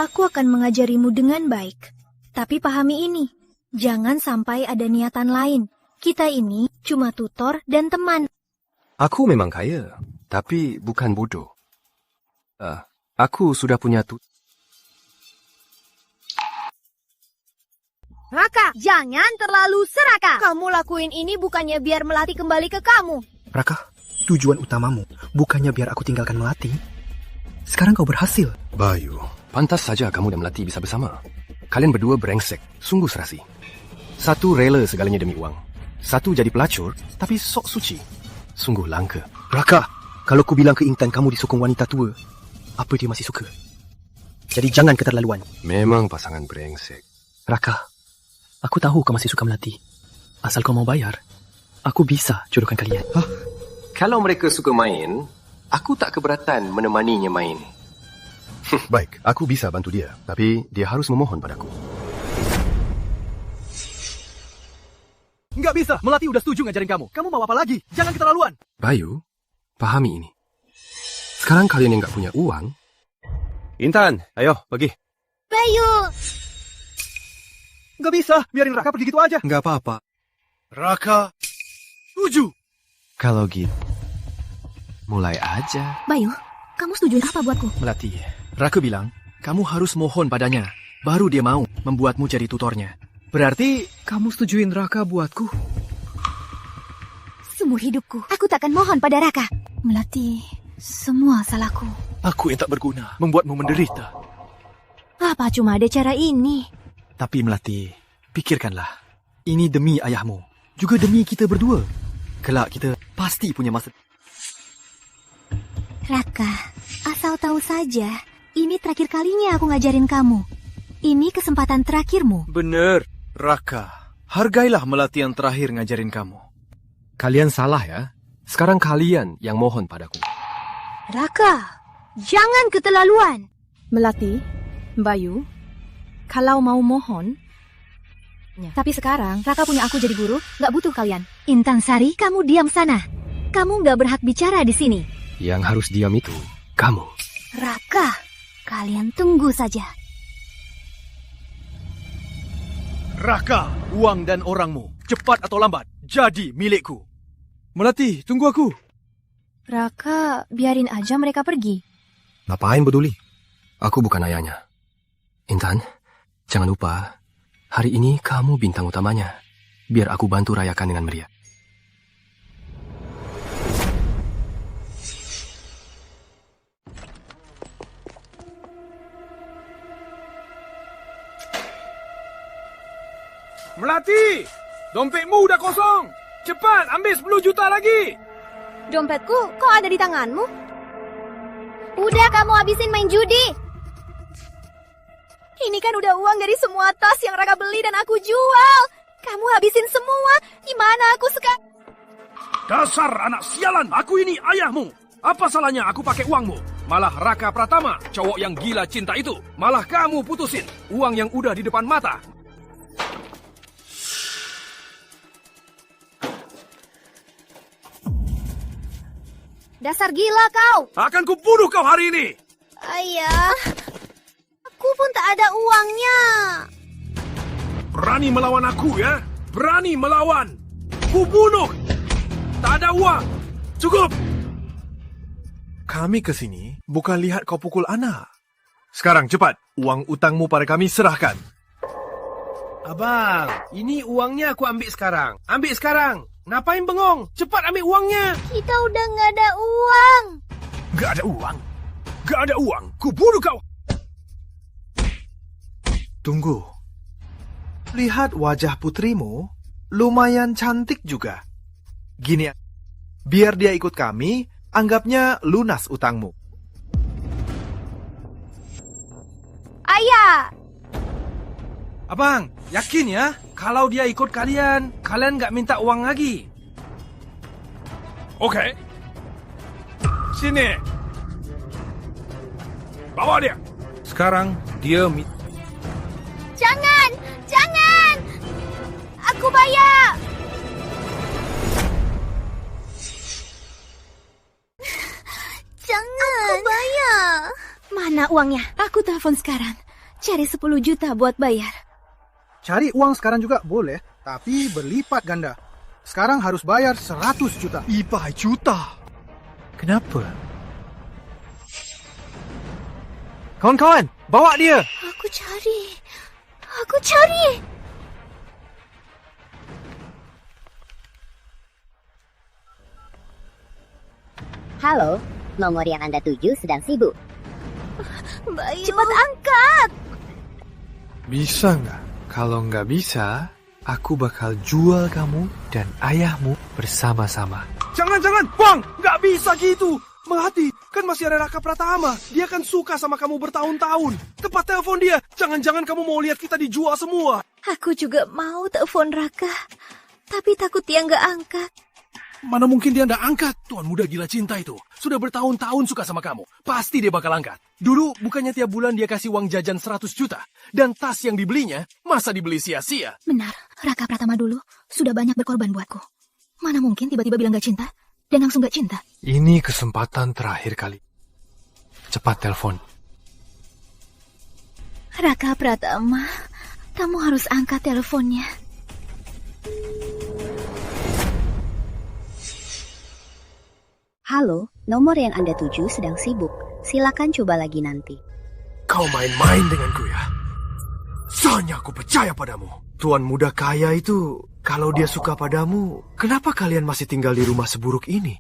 Aku akan mengajarimu dengan baik. Tapi pahami ini, jangan sampai ada niatan lain. Kita ini cuma tutor dan teman. Aku memang kaya, tapi bukan bodoh. Aku sudah punya Raka, jangan terlalu serakah. Kamu lakuin ini bukannya biar Melati kembali ke kamu. Raka, tujuan utamamu bukannya biar aku tinggalkan Melati. Sekarang kau berhasil. Bayu, pantas saja kamu dan Melati bisa bersama. Kalian berdua brengsek, sungguh serasi. Satu rela segalanya demi uang. Satu jadi pelacur, tapi sok suci. Sungguh langka. Raka, kalau ku bilang ke Intan kamu disokong wanita tua, apa dia masih suka? Jadi jangan keterlaluan. Memang pasangan brengsek. Raka, aku tahu kau masih suka Melati. Asal kau mau bayar, aku bisa jodohkan kalian. Hah? Kalau mereka suka main, aku tak keberatan menemaninya main. Baik, aku bisa bantu dia. Tapi dia harus memohon padaku. Nggak bisa, Melati udah setuju ngajarin kamu. Kamu mau apa lagi? Jangan keterlaluan. Bayu, pahami ini. Sekarang kalian yang nggak punya uang. Intan, ayo pergi. Bayu! Nggak bisa, biarin Raka pergi gitu aja. Nggak apa-apa. Raka, setuju. Kalau gitu, mulai aja. Bayu, kamu setujuin apa buatku? Melati, Raka bilang, kamu harus mohon padanya. Baru dia mau membuatmu jadi tutornya. Berarti kamu setujuin Raka buatku? Seumur hidupku, aku takkan mohon pada Raka. Melati, semua salahku. Aku yang tak berguna, membuatmu menderita. Apa cuma ada cara ini? Tapi Melati, pikirkanlah. Ini demi ayahmu, juga demi kita berdua. Kelak kita pasti punya masa. Raka, asal tahu saja, ini terakhir kalinya aku ngajarin kamu. Ini kesempatan terakhirmu. Bener, Raka. Hargailah Melati yang terakhir ngajarin kamu. Kalian salah ya. Sekarang kalian yang mohon padaku. Raka, jangan keterlaluan. Melati, Bayu, kalau mau mohon. Tapi sekarang Raka punya aku jadi guru, gak butuh kalian. Intan Sari, kamu diam sana. Kamu gak berhak bicara di sini. Yang harus diam itu kamu. Raka, kalian tunggu saja. Raka, uang dan orangmu, cepat atau lambat, jadi milikku. Melati, tunggu aku. Raka, biarin aja mereka pergi. Ngapain peduli? Aku bukan ayahnya. Intan, jangan lupa, hari ini kamu bintang utamanya. Biar aku bantu rayakan dengan meriah. Melati! Dompetmu udah kosong! Cepat, ambil 10 juta lagi! Dompetku kok ada di tanganmu? Udah kamu habisin main judi. Ini kan udah uang dari semua tas yang Raka beli dan aku jual. Kamu habisin semua. Gimana aku sekarang? Dasar anak sialan, aku ini ayahmu. Apa salahnya aku pakai uangmu? Malah Raka Pratama, cowok yang gila cinta itu. Malah kamu putusin uang yang udah di depan mata. Dasar gila kau. Akan kubunuh kau hari ini. Ayah, aku pun tak ada uangnya. Berani melawan aku ya? Berani melawan. Kubunuh. Tak ada uang. Cukup. Kami kesini bukan lihat kau pukul anak. Sekarang cepat, uang utangmu pada kami serahkan. Abang, ini uangnya aku ambil sekarang. Ambil sekarang. Ngapain bengong? Cepat ambil uangnya. Kita udah nggak ada uang. Gak ada uang? Gak ada uang? Kubunuh kau. Tunggu. Lihat wajah putrimu, lumayan cantik juga. Gini, biar dia ikut kami, anggapnya lunas utangmu. Ayah! Abang, yakin ya? Kalau dia ikut kalian nggak minta uang lagi. Oke. Sini. Bawa dia. Sekarang dia Jangan! Jangan! Aku bayar! Jangan! Aku bayar! Mana uangnya? Aku telepon sekarang. Cari 10 juta buat bayar. Cari uang sekarang juga boleh, tapi berlipat ganda. Sekarang harus bayar 100 juta. Ipai juta. Kenapa? Kawan-kawan, bawa dia. Aku cari. Aku cari. Halo, nomor yang Anda tuju sedang sibuk. Bayu. Cepat angkat. Bisa nggak? Kalau nggak bisa, aku bakal jual kamu dan ayahmu bersama-sama. Jangan, Bang! Nggak bisa gitu! Melati, kan masih ada Raka Pratama. Dia kan suka sama kamu bertahun-tahun. Tepat telepon dia. Jangan-jangan kamu mau lihat kita dijual semua. Aku juga mau telepon Raka. Tapi takut dia nggak angkat. Mana mungkin dia nggak angkat? Tuan muda gila cinta itu. Sudah bertahun-tahun suka sama kamu. Pasti dia bakal angkat. Dulu bukannya tiap bulan dia kasih uang jajan 100 juta. Dan tas yang dibelinya, masa dibeli sia-sia? Benar, Raka Pratama dulu sudah banyak berkorban buatku. Mana mungkin tiba-tiba bilang gak cinta, dan langsung gak cinta. Ini kesempatan terakhir kali. Cepat telepon. Raka Pratama, kamu harus angkat teleponnya. Halo, nomor yang Anda tuju sedang sibuk. Silakan coba lagi nanti. Kau main-main denganku ya? Soalnya aku percaya padamu. Tuan muda kaya itu, kalau dia suka padamu, kenapa kalian masih tinggal di rumah seburuk ini?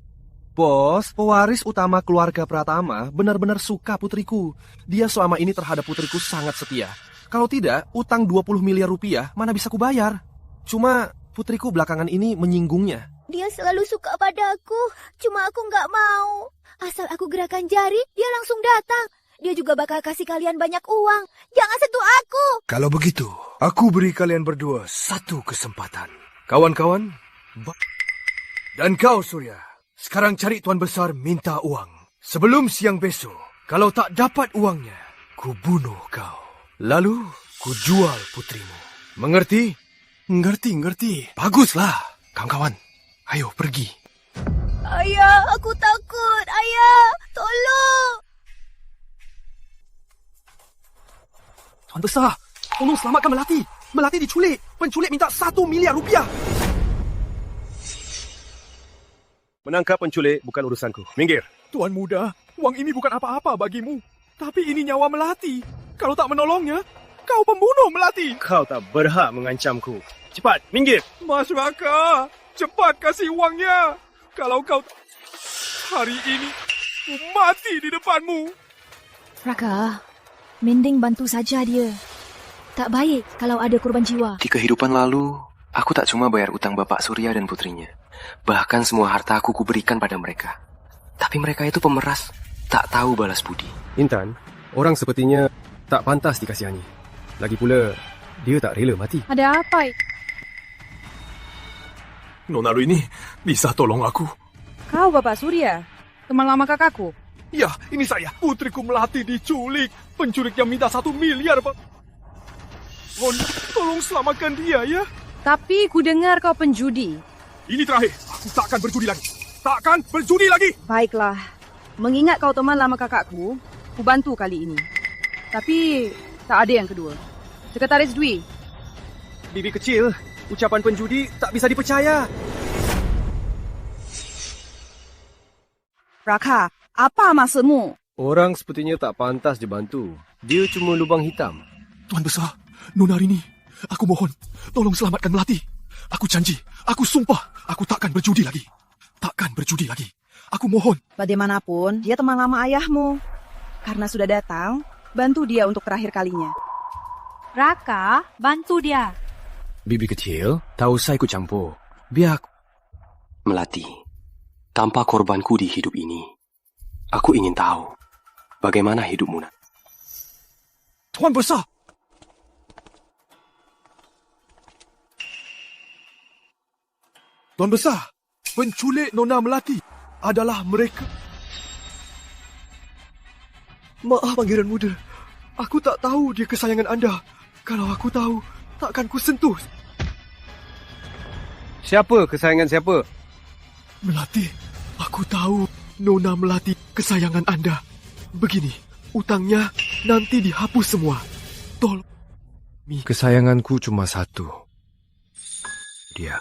Bos, pewaris utama keluarga Pratama benar-benar suka putriku. Dia selama ini terhadap putriku sangat setia. Kalau tidak, utang 20 miliar rupiah mana bisa kubayar. Cuma putriku belakangan ini menyinggungnya. Dia selalu suka padaku, cuma aku nggak mau. Asal aku gerakan jari, dia langsung datang. Dia juga bakal kasih kalian banyak uang. Jangan sentuh aku. Kalau begitu, aku beri kalian berdua satu kesempatan. Kawan-kawan, dan kau Surya, sekarang cari Tuan Besar minta uang. Sebelum siang besok, kalau tak dapat uangnya, ku bunuh kau. Lalu, ku jual putrimu. Mengerti? Ngerti. Baguslah, kawan-kawan. Ayo pergi. Ayah, aku takut. Ayah, tolong. Tuan Besar, tolong selamatkan Melati. Melati diculik. Penculik minta 1 miliar rupiah. Menangkap penculik bukan urusanku. Minggir. Tuan Muda, uang ini bukan apa-apa bagimu. Tapi ini nyawa Melati. Kalau tak menolongnya, kau pembunuh Melati. Kau tak berhak mengancamku. Cepat, minggir. Mas Raka, cepat kasih uangnya. Kalau kau... Hari ini, ku mati di depanmu. Raka, mending bantu saja dia. Tak baik kalau ada korban jiwa. Di kehidupan lalu, aku tak cuma bayar utang Bapak Surya dan putrinya. Bahkan semua harta aku kuberikan pada mereka. Tapi mereka itu pemeras, tak tahu balas budi. Intan, orang sepertinya tak pantas dikasihani. Lagi pula, dia tak rela mati. Ada apa? Nona Lu ini bisa tolong aku? Kau Bapak Surya, teman lama kakakku. Ya, ini saya. Putriku Melati diculik. Penculiknya minta 1 miliar, Pak. Tolong selamatkan dia, ya. Tapi ku dengar kau penjudi. Ini terakhir. Aku takkan berjudi lagi. Takkan berjudi lagi. Baiklah. Mengingat kau teman lama kakakku, ku bantu kali ini. Tapi tak ada yang kedua. Sekretaris Dwi. Bibi kecil, ucapan penjudi tak bisa dipercaya. Raka, apa maksudmu? Orang sepertinya tak pantas dibantu. Dia cuma lubang hitam. Tuan Besar, Nona Rini, aku mohon, tolong selamatkan Melati. Aku janji, aku sumpah, aku takkan berjudi lagi. Takkan berjudi lagi. Aku mohon. Bagaimanapun, dia teman lama ayahmu. Karena sudah datang, bantu dia untuk terakhir kalinya. Raka, bantu dia. Bibi kecil, tak usah ikut campur. Biar aku... Melati, tanpa korbanku di hidup ini, aku ingin tahu bagaimana hidupmu. Tuan Besar! Tuan Besar, penculik Nona Melati adalah mereka. Maaf, Pangeran Muda. Aku tak tahu dia kesayangan anda. Kalau aku tahu, takkan ku sentuh. Siapa kesayangan siapa? Melati, aku tahu Nona Melati kesayangan anda. Begini, utangnya nanti dihapus semua. Tolong. Kesayanganku cuma satu. Dia.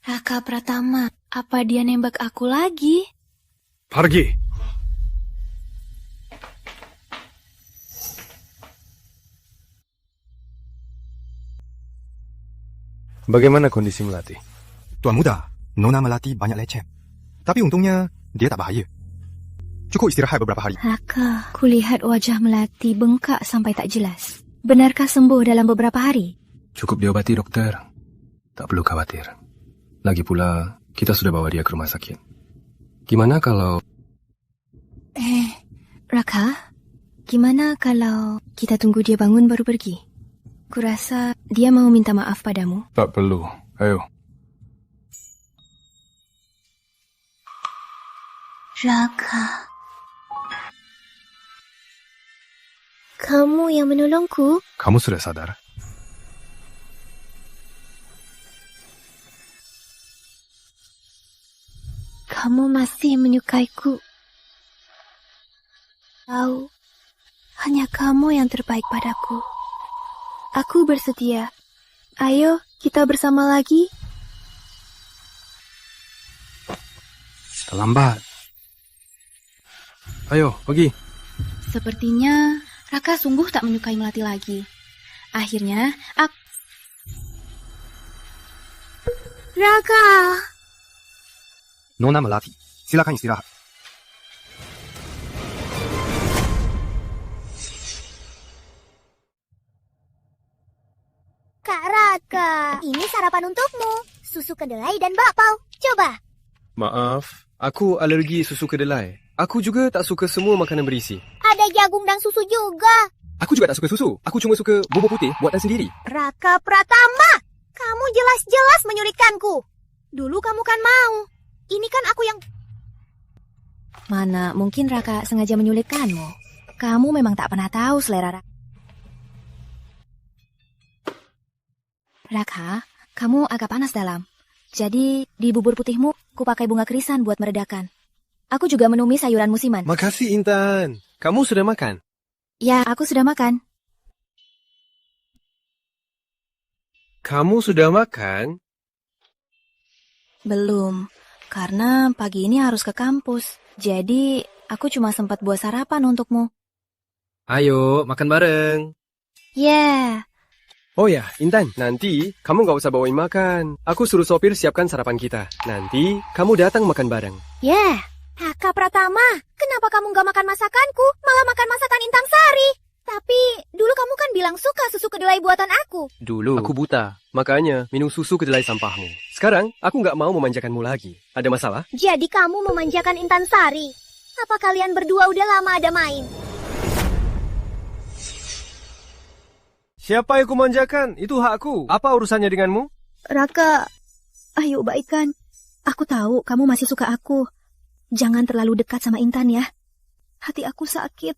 Raka Pratama, apa dia nembak aku lagi? Pergi. Bagaimana kondisi Melati? Tuan Muda, Nona Melati banyak lecet. Tapi untungnya, dia tak bahaya. Cukup istirahat beberapa hari. Raka, kulihat wajah Melati bengkak sampai tak jelas. Benarkah sembuh dalam beberapa hari? Cukup diobati, dokter. Tak perlu khawatir. Lagi pula, kita sudah bawa dia ke rumah sakit. Gimana kalau... Raka, gimana kalau kita tunggu dia bangun baru pergi? Kurasa dia mau minta maaf padamu. Tak perlu. Ayo. Raka. Kamu yang menolongku? Kamu sudah sadar? Kamu masih menyukaiku. Tahu, hanya kamu yang terbaik padaku. Aku bersedia. Ayo, kita bersama lagi. Terlambat. Ayo, pergi. Sepertinya Raka sungguh tak menyukai Melati lagi. Akhirnya, Raka. Nona Melati, silakan istirahat. Kak Raka, ini sarapan untukmu. Susu kedelai dan bakpao. Coba. Maaf, aku alergi susu kedelai. Aku juga tak suka semua makanan berisi. Ada jagung dan susu juga. Aku juga tak suka susu. Aku cuma suka bubur putih buatan sendiri. Raka Pratama, kamu jelas-jelas menyulitkanku. Dulu kamu kan mau. Ini kan aku yang... Mana mungkin Raka sengaja menyulitkanmu. Kamu memang tak pernah tahu selera Raka. Raka, kamu agak panas dalam. Jadi di bubur putihmu, ku pakai bunga krisan buat meredakan. Aku juga menumis sayuran musiman. Makasih Intan. Kamu sudah makan? Ya, aku sudah makan. Kamu sudah makan? Belum, karena pagi ini harus ke kampus. Jadi, aku cuma sempat buat sarapan untukmu. Ayo, makan bareng. Yeah. Oh ya, Intan, nanti kamu gak usah bawain makan. Aku suruh sopir siapkan sarapan kita. Nanti kamu datang makan bareng. Yeah. Raka Pratama, kenapa kamu gak makan masakanku, malah makan masakan Intan Sari? Tapi dulu kamu kan bilang suka susu kedelai buatan aku. Dulu aku buta, makanya minum susu kedelai sampahmu. Sekarang aku gak mau memanjakanmu lagi. Ada masalah? Jadi kamu memanjakan Intan Sari. Apa kalian berdua udah lama ada main? Siapa yang kumanjakan? Itu hakku. Apa urusannya denganmu? Raka, ayo baikkan. Aku tahu kamu masih suka aku. Jangan terlalu dekat sama Intan ya. Hati aku sakit.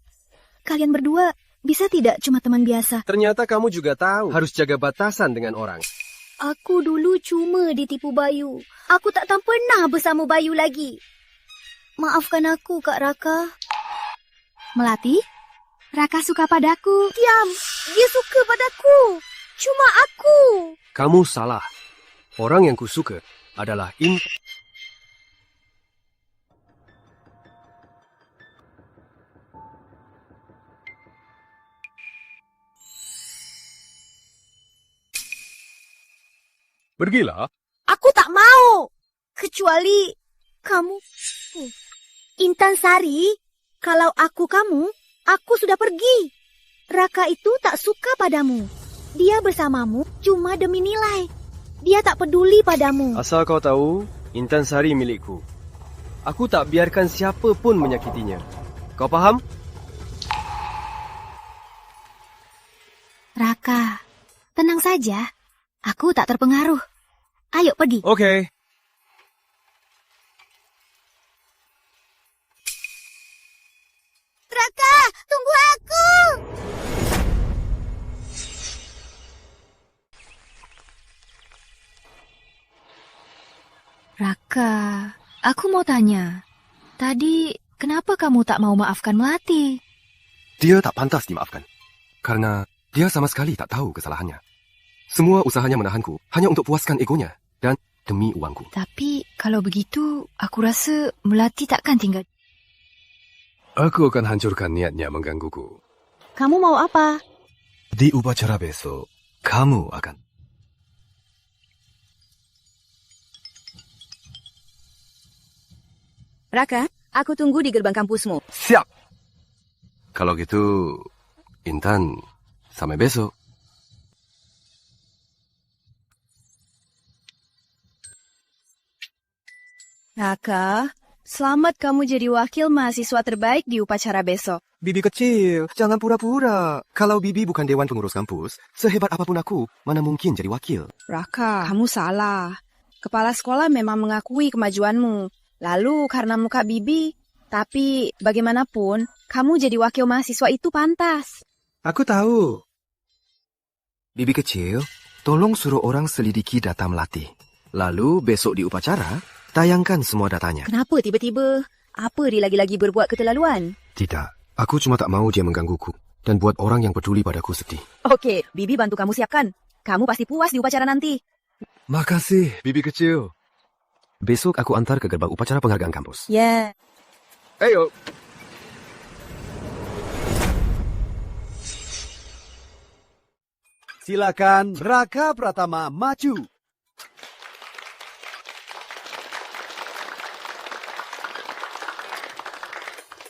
Kalian berdua bisa tidak cuma teman biasa? Ternyata kamu juga tahu harus jaga batasan dengan orang. Aku dulu cuma ditipu Bayu. Aku tak akan pernah bersama Bayu lagi. Maafkan aku, Kak Raka. Melati, Raka suka padaku. Diam, dia suka padaku. Cuma aku. Kamu salah. Orang yang kusuka adalah Intan. Pergilah. Aku tak mau. Kecuali kamu. Intan Sari, kalau aku kamu, aku sudah pergi. Raka itu tak suka padamu. Dia bersamamu cuma demi nilai. Dia tak peduli padamu. Asal kau tahu, Intan Sari milikku. Aku tak biarkan siapa pun menyakitinya. Kau paham? Raka, tenang saja. Aku tak terpengaruh. Ayo pergi. Oke. Raka, tunggu aku. Raka, aku mau tanya. Tadi, kenapa kamu tak mau maafkan Melati? Dia tak pantas dimaafkan. Karena dia sama sekali tak tahu kesalahannya. Semua usahanya menahanku hanya untuk puaskan egonya dan demi uangku. Tapi kalau begitu, aku rasa Melati takkan tinggal. Aku akan hancurkan niatnya menggangguku. Kamu mau apa? Di upacara besok, kamu akan... Raka, aku tunggu di gerbang kampusmu. Siap! Kalau gitu, Intan, sampai besok. Raka, selamat kamu jadi wakil mahasiswa terbaik di upacara besok. Bibi kecil, jangan pura-pura. Kalau Bibi bukan dewan pengurus kampus, sehebat apapun aku, mana mungkin jadi wakil. Raka, kamu salah. Kepala sekolah memang mengakui kemajuanmu. Lalu karena muka Bibi, tapi bagaimanapun, kamu jadi wakil mahasiswa itu pantas. Aku tahu. Bibi kecil, tolong suruh orang selidiki data Melati. Lalu besok di upacara, tayangkan semua datanya. Kenapa tiba-tiba? Apa dia lagi-lagi berbuat keterlaluan? Tidak, aku cuma tak mau dia menggangguku dan buat orang yang peduli padaku sedih. Okey, Bibi bantu kamu siapkan. Kamu pasti puas di upacara nanti. Makasih, Bibi kecil. Besok aku antar ke gerbang upacara penghargaan kampus. Ya. Ayo. Silakan Raka Pratama maju.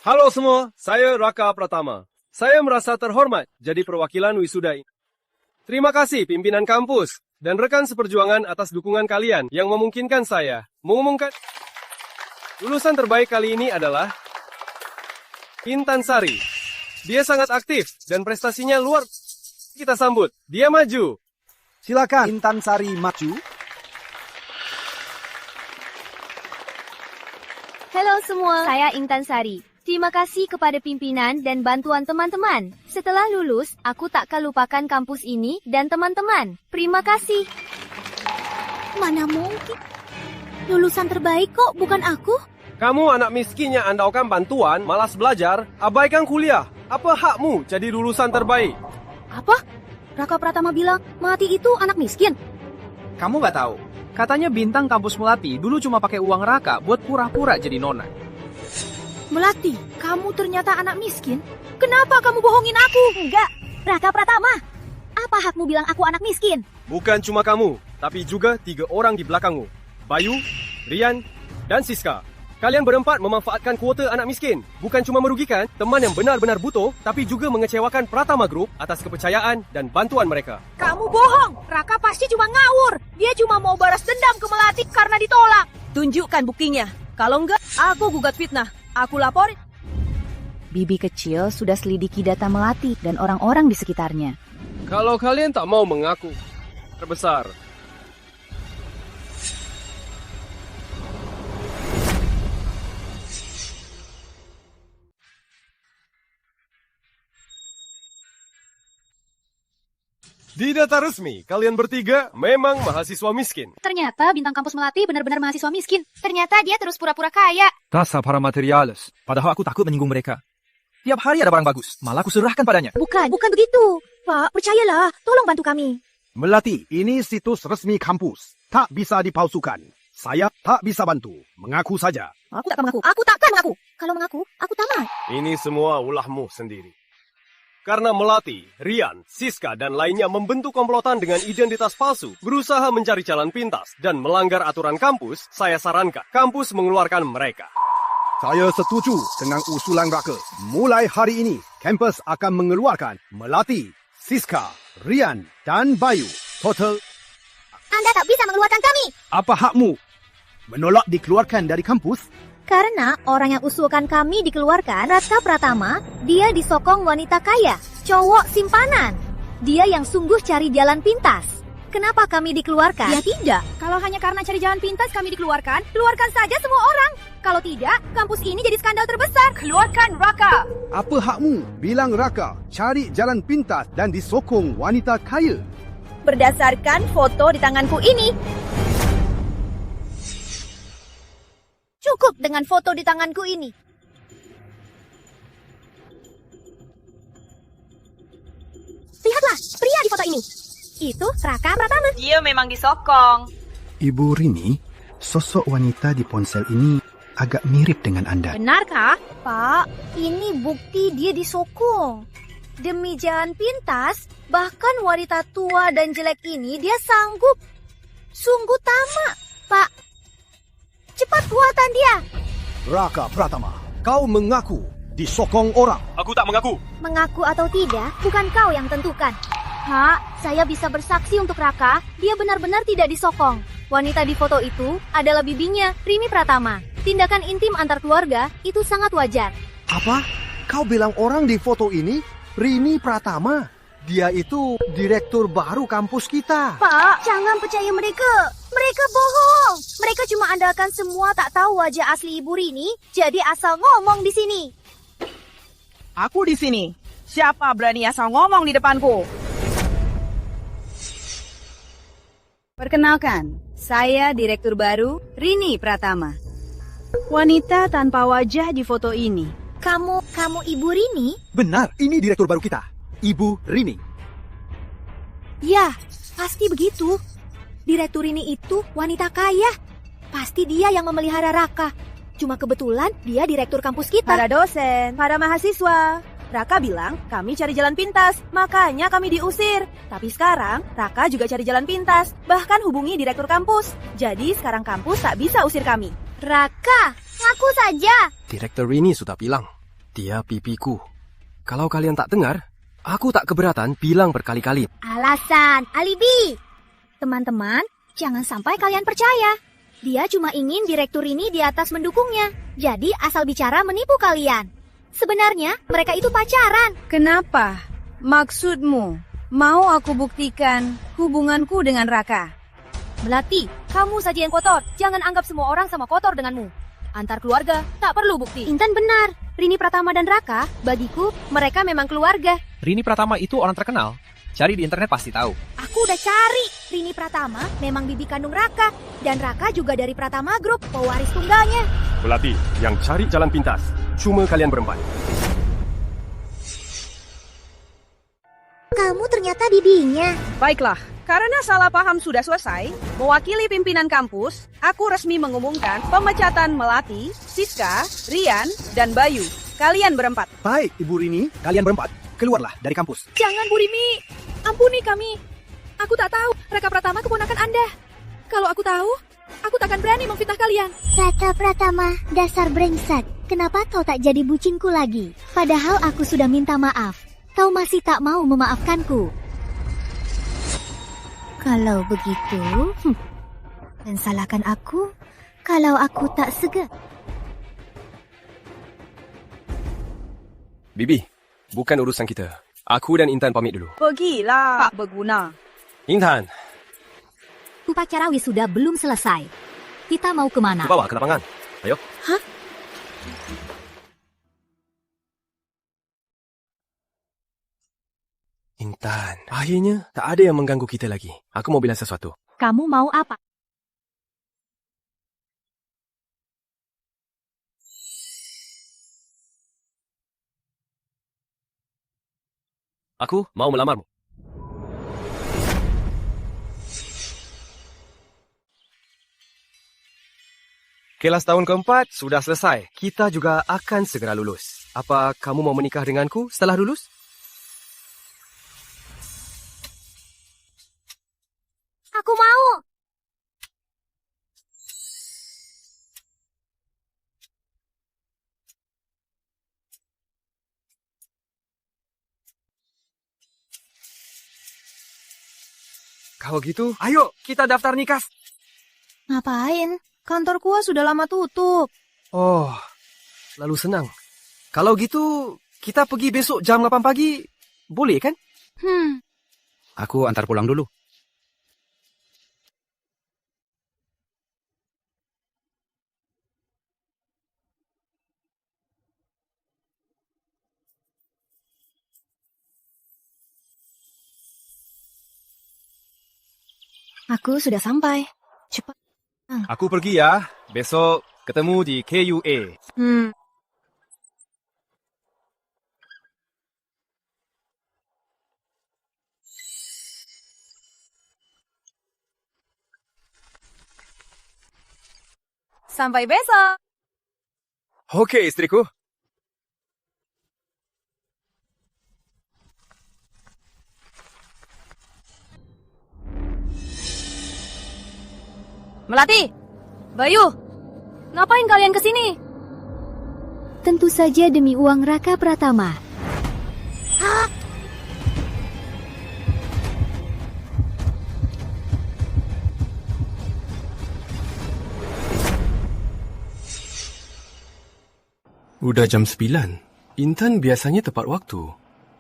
Halo semua, saya Raka Pratama. Saya merasa terhormat jadi perwakilan wisuda ini. Terima kasih pimpinan kampus dan rekan seperjuangan atas dukungan kalian yang memungkinkan saya mengumumkan lulusan terbaik kali ini adalah Intan Sari. Dia sangat aktif dan prestasinya luar. Kita sambut, dia maju. Silakan Intan Sari maju. Halo semua, saya Intan Sari. Terima kasih kepada pimpinan dan bantuan teman-teman. Setelah lulus, aku takkan lupakan kampus ini dan teman-teman. Terima kasih. Mana mungkin? Lulusan terbaik kok, bukan aku? Kamu anak miskin yang andalkan bantuan, malas belajar, abaikan kuliah. Apa hakmu jadi lulusan terbaik? Apa? Raka Pratama bilang, Melati itu anak miskin. Kamu nggak tahu? Katanya bintang kampus Melati dulu cuma pakai uang Raka buat pura-pura jadi nona. Melati, kamu ternyata anak miskin? Kenapa kamu bohongin aku? Enggak, Raka Pratama. Apa hakmu bilang aku anak miskin? Bukan cuma kamu, tapi juga 3 orang di belakangmu. Bayu, Rian, dan Siska. Kalian berempat memanfaatkan kuota anak miskin. Bukan cuma merugikan teman yang benar-benar butuh, tapi juga mengecewakan Pratama Group atas kepercayaan dan bantuan mereka. Kamu bohong. Raka pasti cuma ngawur. Dia cuma mau balas dendam ke Melati karena ditolak. Tunjukkan buktinya. Kalau enggak, aku gugat fitnah. Aku laporin. Bibi kecil sudah selidiki data Melati dan orang-orang di sekitarnya. Kalau kalian tak mau mengaku, terbesar. Di data resmi, kalian bertiga memang mahasiswa miskin. Ternyata bintang kampus Melati benar-benar mahasiswa miskin. Ternyata dia terus pura-pura kaya. Dasar para materialis. Padahal aku takut menyinggung mereka. Tiap hari ada barang bagus, malah aku serahkan padanya. Bukan begitu. Pak, percayalah. Tolong bantu kami. Melati, ini situs resmi kampus. Tak bisa dipalsukan. Saya tak bisa bantu. Mengaku saja. Aku takkan mengaku. Aku takkan mengaku. Kalau mengaku, aku tamat. Ini semua ulahmu sendiri. Karena Melati, Rian, Siska, dan lainnya membentuk komplotan dengan identitas palsu, berusaha mencari jalan pintas, dan melanggar aturan kampus, saya sarankan kampus mengeluarkan mereka. Saya setuju dengan usulan Raka. Mulai hari ini, kampus akan mengeluarkan Melati, Siska, Rian, dan Bayu. Total. Anda tak bisa mengeluarkan kami. Apa hakmu? Menolak dikeluarkan dari kampus? Karena orang yang usulkan kami dikeluarkan, Raka Pratama, dia disokong wanita kaya, cowok simpanan. Dia yang sungguh cari jalan pintas. Kenapa kami dikeluarkan? Ya tidak. Kalau hanya karena cari jalan pintas kami dikeluarkan, keluarkan saja semua orang. Kalau tidak, kampus ini jadi skandal terbesar. Keluarkan Raka. Apa hakmu bilang Raka cari jalan pintas dan disokong wanita kaya? Berdasarkan foto di tanganku ini. Cukup dengan foto di tanganku ini. Lihatlah, pria di foto ini. Itu Raka Pratama. Dia memang disokong. Ibu Rini, sosok wanita di ponsel ini agak mirip dengan Anda. Benarkah? Pak, ini bukti dia disokong. Demi jalan pintas, bahkan wanita tua dan jelek ini dia sanggup. Sungguh tamak, Pak. Cepat buatan dia. Raka Pratama, kau mengaku disokong orang. Aku tak mengaku. Mengaku atau tidak, bukan kau yang tentukan. Pak, saya bisa bersaksi untuk Raka, dia benar-benar tidak disokong. Wanita di foto itu adalah bibinya, Rini Pratama. Tindakan intim antar keluarga itu sangat wajar. Apa? Kau bilang orang di foto ini Rini Pratama? Dia itu direktur baru kampus kita. Pak, jangan percaya mereka. Mereka bohong. Mereka cuma andalkan semua tak tahu wajah asli Ibu Rini, jadi asal ngomong di sini. Aku di sini. Siapa berani asal ngomong di depanku? Perkenalkan, saya direktur baru Rini Pratama. Wanita tanpa wajah di foto ini. Kamu Ibu Rini? Benar, ini direktur baru kita. Ibu Rini. Ya, pasti begitu. Direktur Rini itu wanita kaya. Pasti dia yang memelihara Raka. Cuma kebetulan dia direktur kampus kita. Para dosen, para mahasiswa. Raka bilang kami cari jalan pintas, makanya kami diusir. Tapi sekarang Raka juga cari jalan pintas, bahkan hubungi direktur kampus. Jadi sekarang kampus tak bisa usir kami. Raka, ngaku saja. Direktur Rini sudah bilang, Tia pipiku. Kalau kalian tak dengar, aku tak keberatan bilang berkali-kali. Alasan, alibi. Teman-teman, jangan sampai kalian percaya. Dia cuma ingin direktur ini di atas mendukungnya. Jadi asal bicara menipu kalian. Sebenarnya mereka itu pacaran. Kenapa? Maksudmu, mau aku buktikan hubunganku dengan Raka? Melati, kamu saja yang kotor. Jangan anggap semua orang sama kotor denganmu. Antar keluarga, tak perlu bukti. Intan benar. Rini Pratama dan Raka, bagiku, mereka memang keluarga. Rini Pratama itu orang terkenal. Cari di internet pasti tahu. Aku udah cari. Rini Pratama memang bibi kandung Raka. Dan Raka juga dari Pratama Group, pewaris tunggalnya. Melati, yang cari jalan pintas. Cuma kalian berempat. Kamu ternyata bibinya. Baiklah, karena salah paham sudah selesai, mewakili pimpinan kampus, aku resmi mengumumkan pemecatan Melati, Siska, Rian, dan Bayu. Kalian berempat. Baik, Ibu Rini, kalian berempat. Keluarlah dari kampus. Jangan, Bu Rimi. Ampuni kami. Aku tak tahu Raka Pratama keponakan Anda. Kalau aku tahu, aku takkan berani memfitnah kalian. Raka Pratama, dasar brengsek. Kenapa kau tak jadi bucinku lagi? Padahal aku sudah minta maaf. Kau masih tak mau memaafkanku. Kalau begitu, dan salahkan aku kalau aku tak segan. Bibi, bukan urusan kita. Aku dan Intan pamit dulu. Pergilah. Tak berguna. Intan. Upacara wisuda belum selesai. Kita mau kemana? Ke bawah, ke lapangan. Ayo. Hah? Intan, akhirnya tak ada yang mengganggu kita lagi. Aku mau bilang sesuatu. Kamu mau apa? Aku mau melamarmu. Kelas tahun keempat sudah selesai. Kita juga akan segera lulus. Apa kamu mau menikah denganku setelah lulus? Aku mau. Kalau gitu, ayo kita daftar nikah. Ngapain? Kantor gua sudah lama tutup. Oh, lalu senang. Kalau gitu, kita pergi besok jam 8 pagi. Boleh kan? Aku antar pulang dulu. Aku sudah sampai. Cepat. Aku pergi ya. Besok ketemu di KUA. Sampai besok. Oke, istriku. Melati, Bayu, ngapain kalian kesini? Tentu saja demi uang Raka Pratama. Hah? Udah jam 9. Intan biasanya tepat waktu.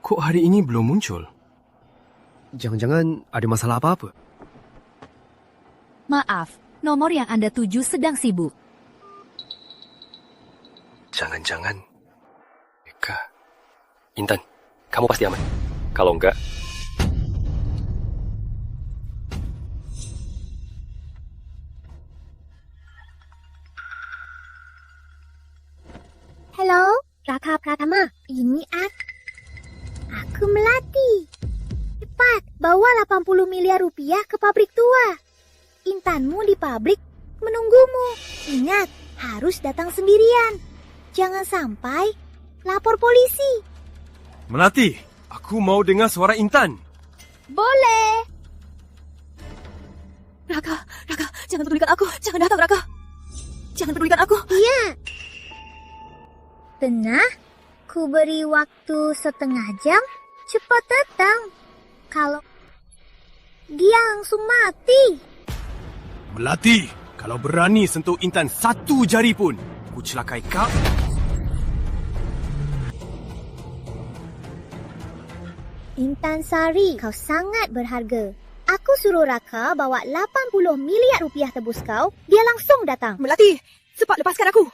Kok hari ini belum muncul? Jangan-jangan ada masalah apa-apa? Maaf, nomor yang Anda tuju sedang sibuk. Jangan-jangan Eka. Intan, kamu pasti aman. Kalau enggak, Halo, Raka Pratama. Ini aku Melati. Cepat, bawa 80 miliar rupiah ke pabrik tua. Intanmu di pabrik menunggumu. Ingat, harus datang sendirian. Jangan sampai lapor polisi. Melati, aku mau dengar suara Intan. Boleh. Raka, jangan pedulikan aku. Jangan datang, Raka. Jangan pedulikan aku. Iya. Tenang, Ku beri waktu setengah jam, cepat datang. Kalau dia langsung mati. Melati, kalau berani sentuh Intan satu jari pun, ku celakai kau. Intan Sari, kau sangat berharga. Aku suruh Raka bawa 80 miliar rupiah tebus kau, dia langsung datang. Melati, cepat lepaskan aku.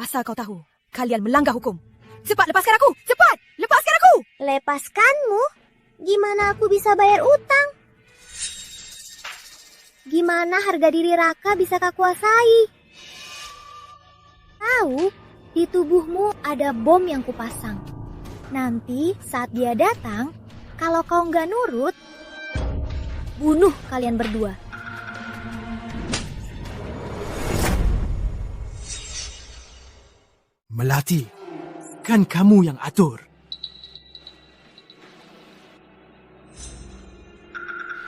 Asal kau tahu, kalian melanggar hukum. Cepat lepaskan aku, cepat, lepaskan aku. Lepaskanmu? Gimana aku bisa bayar utang? Gimana harga diri Raka bisa kau kuasai? Tahu, di tubuhmu ada bom yang kupasang. Nanti saat dia datang, kalau kau nggak nurut, bunuh kalian berdua. Melati, kan kamu yang atur.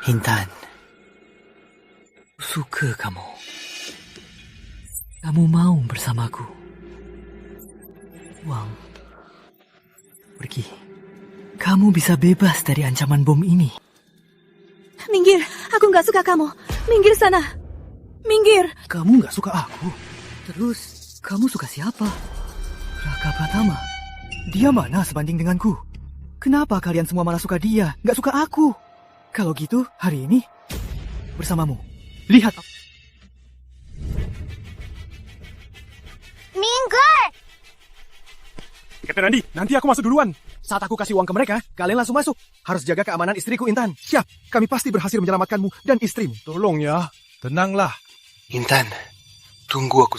Intan, suka kamu. Kamu mau bersamaku. Wang, pergi. Kamu bisa bebas dari ancaman bom ini. Minggir, aku nggak suka kamu. Minggir sana. Minggir. Kamu nggak suka aku? Terus, kamu suka siapa? Raka Pratama. Dia mana sebanding denganku? Kenapa kalian semua malah suka dia, nggak suka aku? Kalau gitu, hari ini bersamamu. Lihat. Minggir! Kapten Andi, nanti aku masuk duluan. Saat aku kasih uang ke mereka, kalian langsung masuk. Harus jaga keamanan istriku, Intan. Siap, kami pasti berhasil menyelamatkanmu dan istrimu. Tolong ya, tenanglah. Intan, tunggu aku.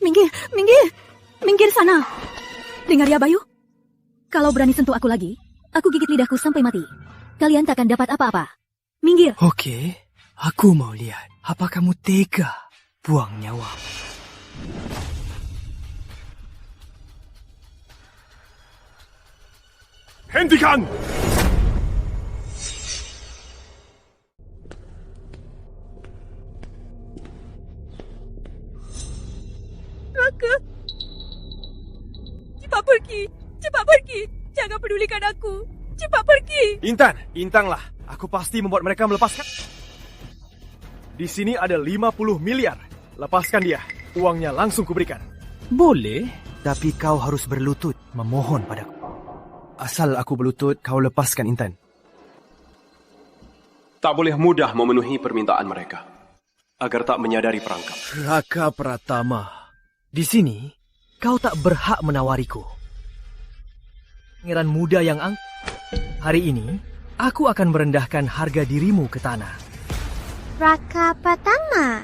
Minggir, minggir. Minggir sana. Dengar ya, Bayu. Kalau berani sentuh aku lagi, aku gigit lidahku sampai mati. Kalian takkan dapat apa-apa. Minggir. Oke, aku mau lihat. Apa kamu tega buang nyawa? Hentikan! Raka. Cepat pergi. Cepat pergi. Jangan pedulikan aku. Cepat pergi. Intan, Intanglah. Aku pasti membuat mereka melepaskan. Di sini ada 50 miliar. Lepaskan dia. Uangnya langsung kuberikan. Boleh, tapi kau harus berlutut memohon padaku. Asal aku berlutut, kau lepaskan Intan. Tak boleh mudah memenuhi permintaan mereka, agar tak menyadari perangkap. Raka Pratama, di sini kau tak berhak menawariku. Pangeran muda yang hari ini, aku akan merendahkan harga dirimu ke tanah. Raka Pratama,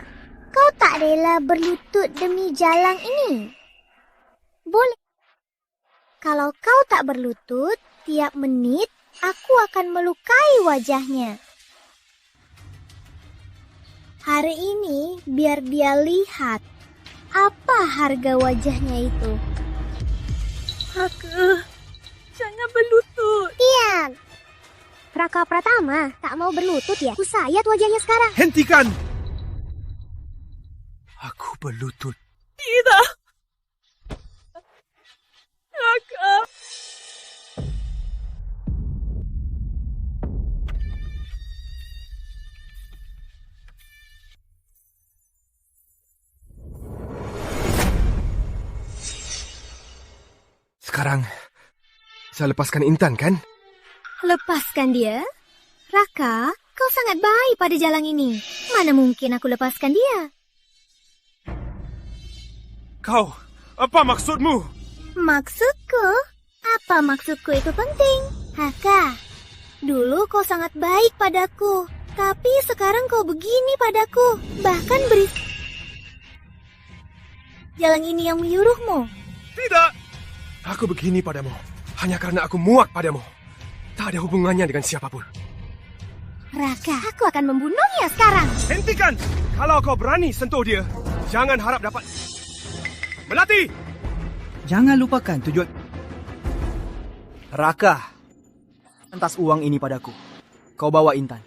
kau tak rela berlutut demi jalang ini? Boleh. Kalau kau tak berlutut, tiap menit aku akan melukai wajahnya. Hari ini biar dia lihat apa harga wajahnya itu. Raka, jangan berlutut. Diam. Raka Pratama tak mau berlutut ya? Kusayat wajahnya sekarang. Hentikan! Aku berlutut. Tidak. Raka. Sekarang, saya lepaskan Intan, kan? Lepaskan dia? Raka, kau sangat baik pada jalang ini. Mana mungkin aku lepaskan dia? Kau, apa maksudmu? Maksudku? Apa maksudku itu penting? Raka, dulu kau sangat baik padaku. Tapi sekarang kau begini padaku. Bahkan beri... jalang ini yang menyuruhmu. Tidak. Aku begini padamu hanya karena aku muak padamu. Tak ada hubungannya dengan siapapun. Raka, aku akan membunuhnya sekarang. Hentikan! Kalau kau berani sentuh dia, jangan harap dapat... Melati! Jangan lupakan tujuan... Raka, entas uang ini padaku. Kau bawa Intan.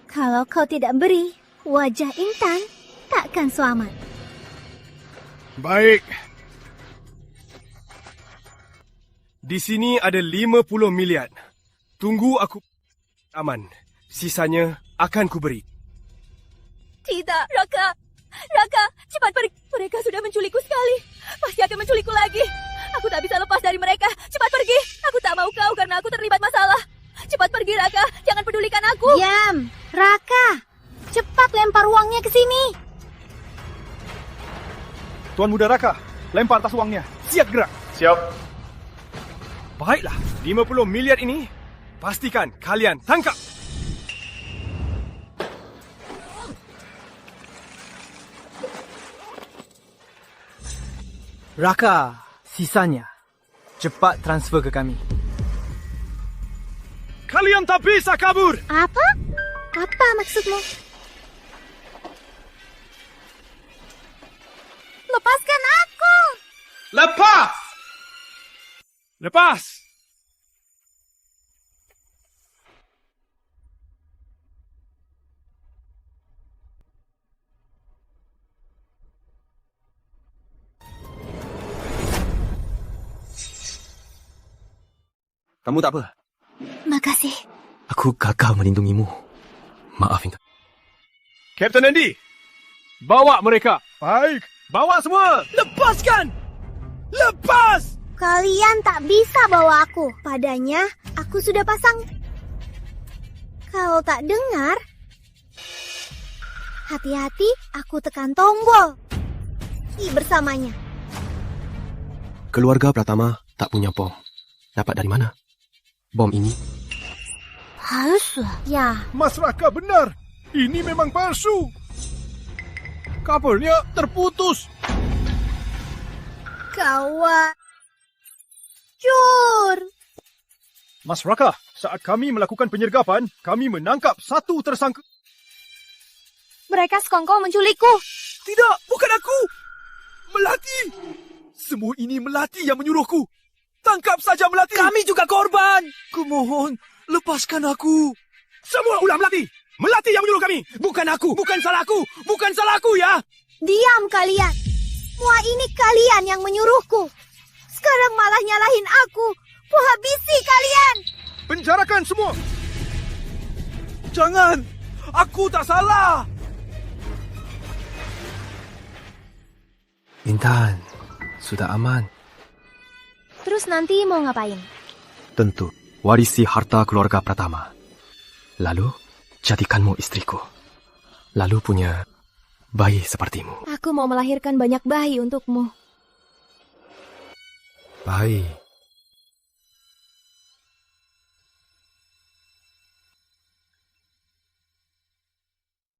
Kalau kau tidak beri, wajah Intan takkan selamat. Baik. Di sini ada 50 miliar. Tunggu aku aman. Sisanya akan kuberi. Tidak, Raka. Raka, cepat pergi. Mereka sudah menculikku sekali. Pasti akan menculikku lagi. Aku tak bisa lepas dari mereka. Cepat pergi. Aku tak mau kau karena aku terlibat masalah. Cepat pergi, Raka. Jangan pedulikan aku. Diam. Raka, cepat lempar uangnya ke sini. Tuan Muda Raka, lempar tas uangnya. Siap gerak. Siap. Baiklah, 50 miliar ini pastikan kalian tangkap. Raka, sisanya. Cepat transfer ke kami. Kalian tak bisa kabur. Apa? Apa maksudmu? Lepaskan aku! Lepas! Lepas! Kamu tak apa? Makasih. Aku gagal melindungimu. Maaf, Intan. Kapten Andy, bawa mereka. Baik. Bawa semua. Lepaskan! Lepas! Kalian tak bisa bawa aku. Padanya, aku sudah pasang. Kalau tak dengar, hati-hati aku tekan tombol. Bersamanya. Keluarga Pratama tak punya bom. Dapat dari mana? Bom ini? Palsu. Ya. Mas Raka benar. Ini memang palsu. Kabelnya terputus. Kawan. Cur. Mas Raka, saat kami melakukan penyergapan, kami menangkap satu tersangka. Mereka sekongkol menculikku. Tidak, bukan aku. Melati. Semua ini Melati yang menyuruhku. Tangkap saja Melati. Kami juga korban. Kumohon, lepaskan aku. Semua ulah Melati. Melati yang menyuruh kami. Bukan aku. Bukan salahku. Bukan salahku ya. Diam kalian. Semua ini kalian yang menyuruhku. Sekarang malah nyalahin aku. Kuhabisi kalian. Penjarakan semua. Jangan. Aku tak salah. Intan, sudah aman. Terus nanti mau ngapain? Tentu, warisi harta keluarga Pratama. Lalu, jadikanmu istriku. Lalu punya bayi sepertimu. Aku mau melahirkan banyak bayi untukmu. Bayi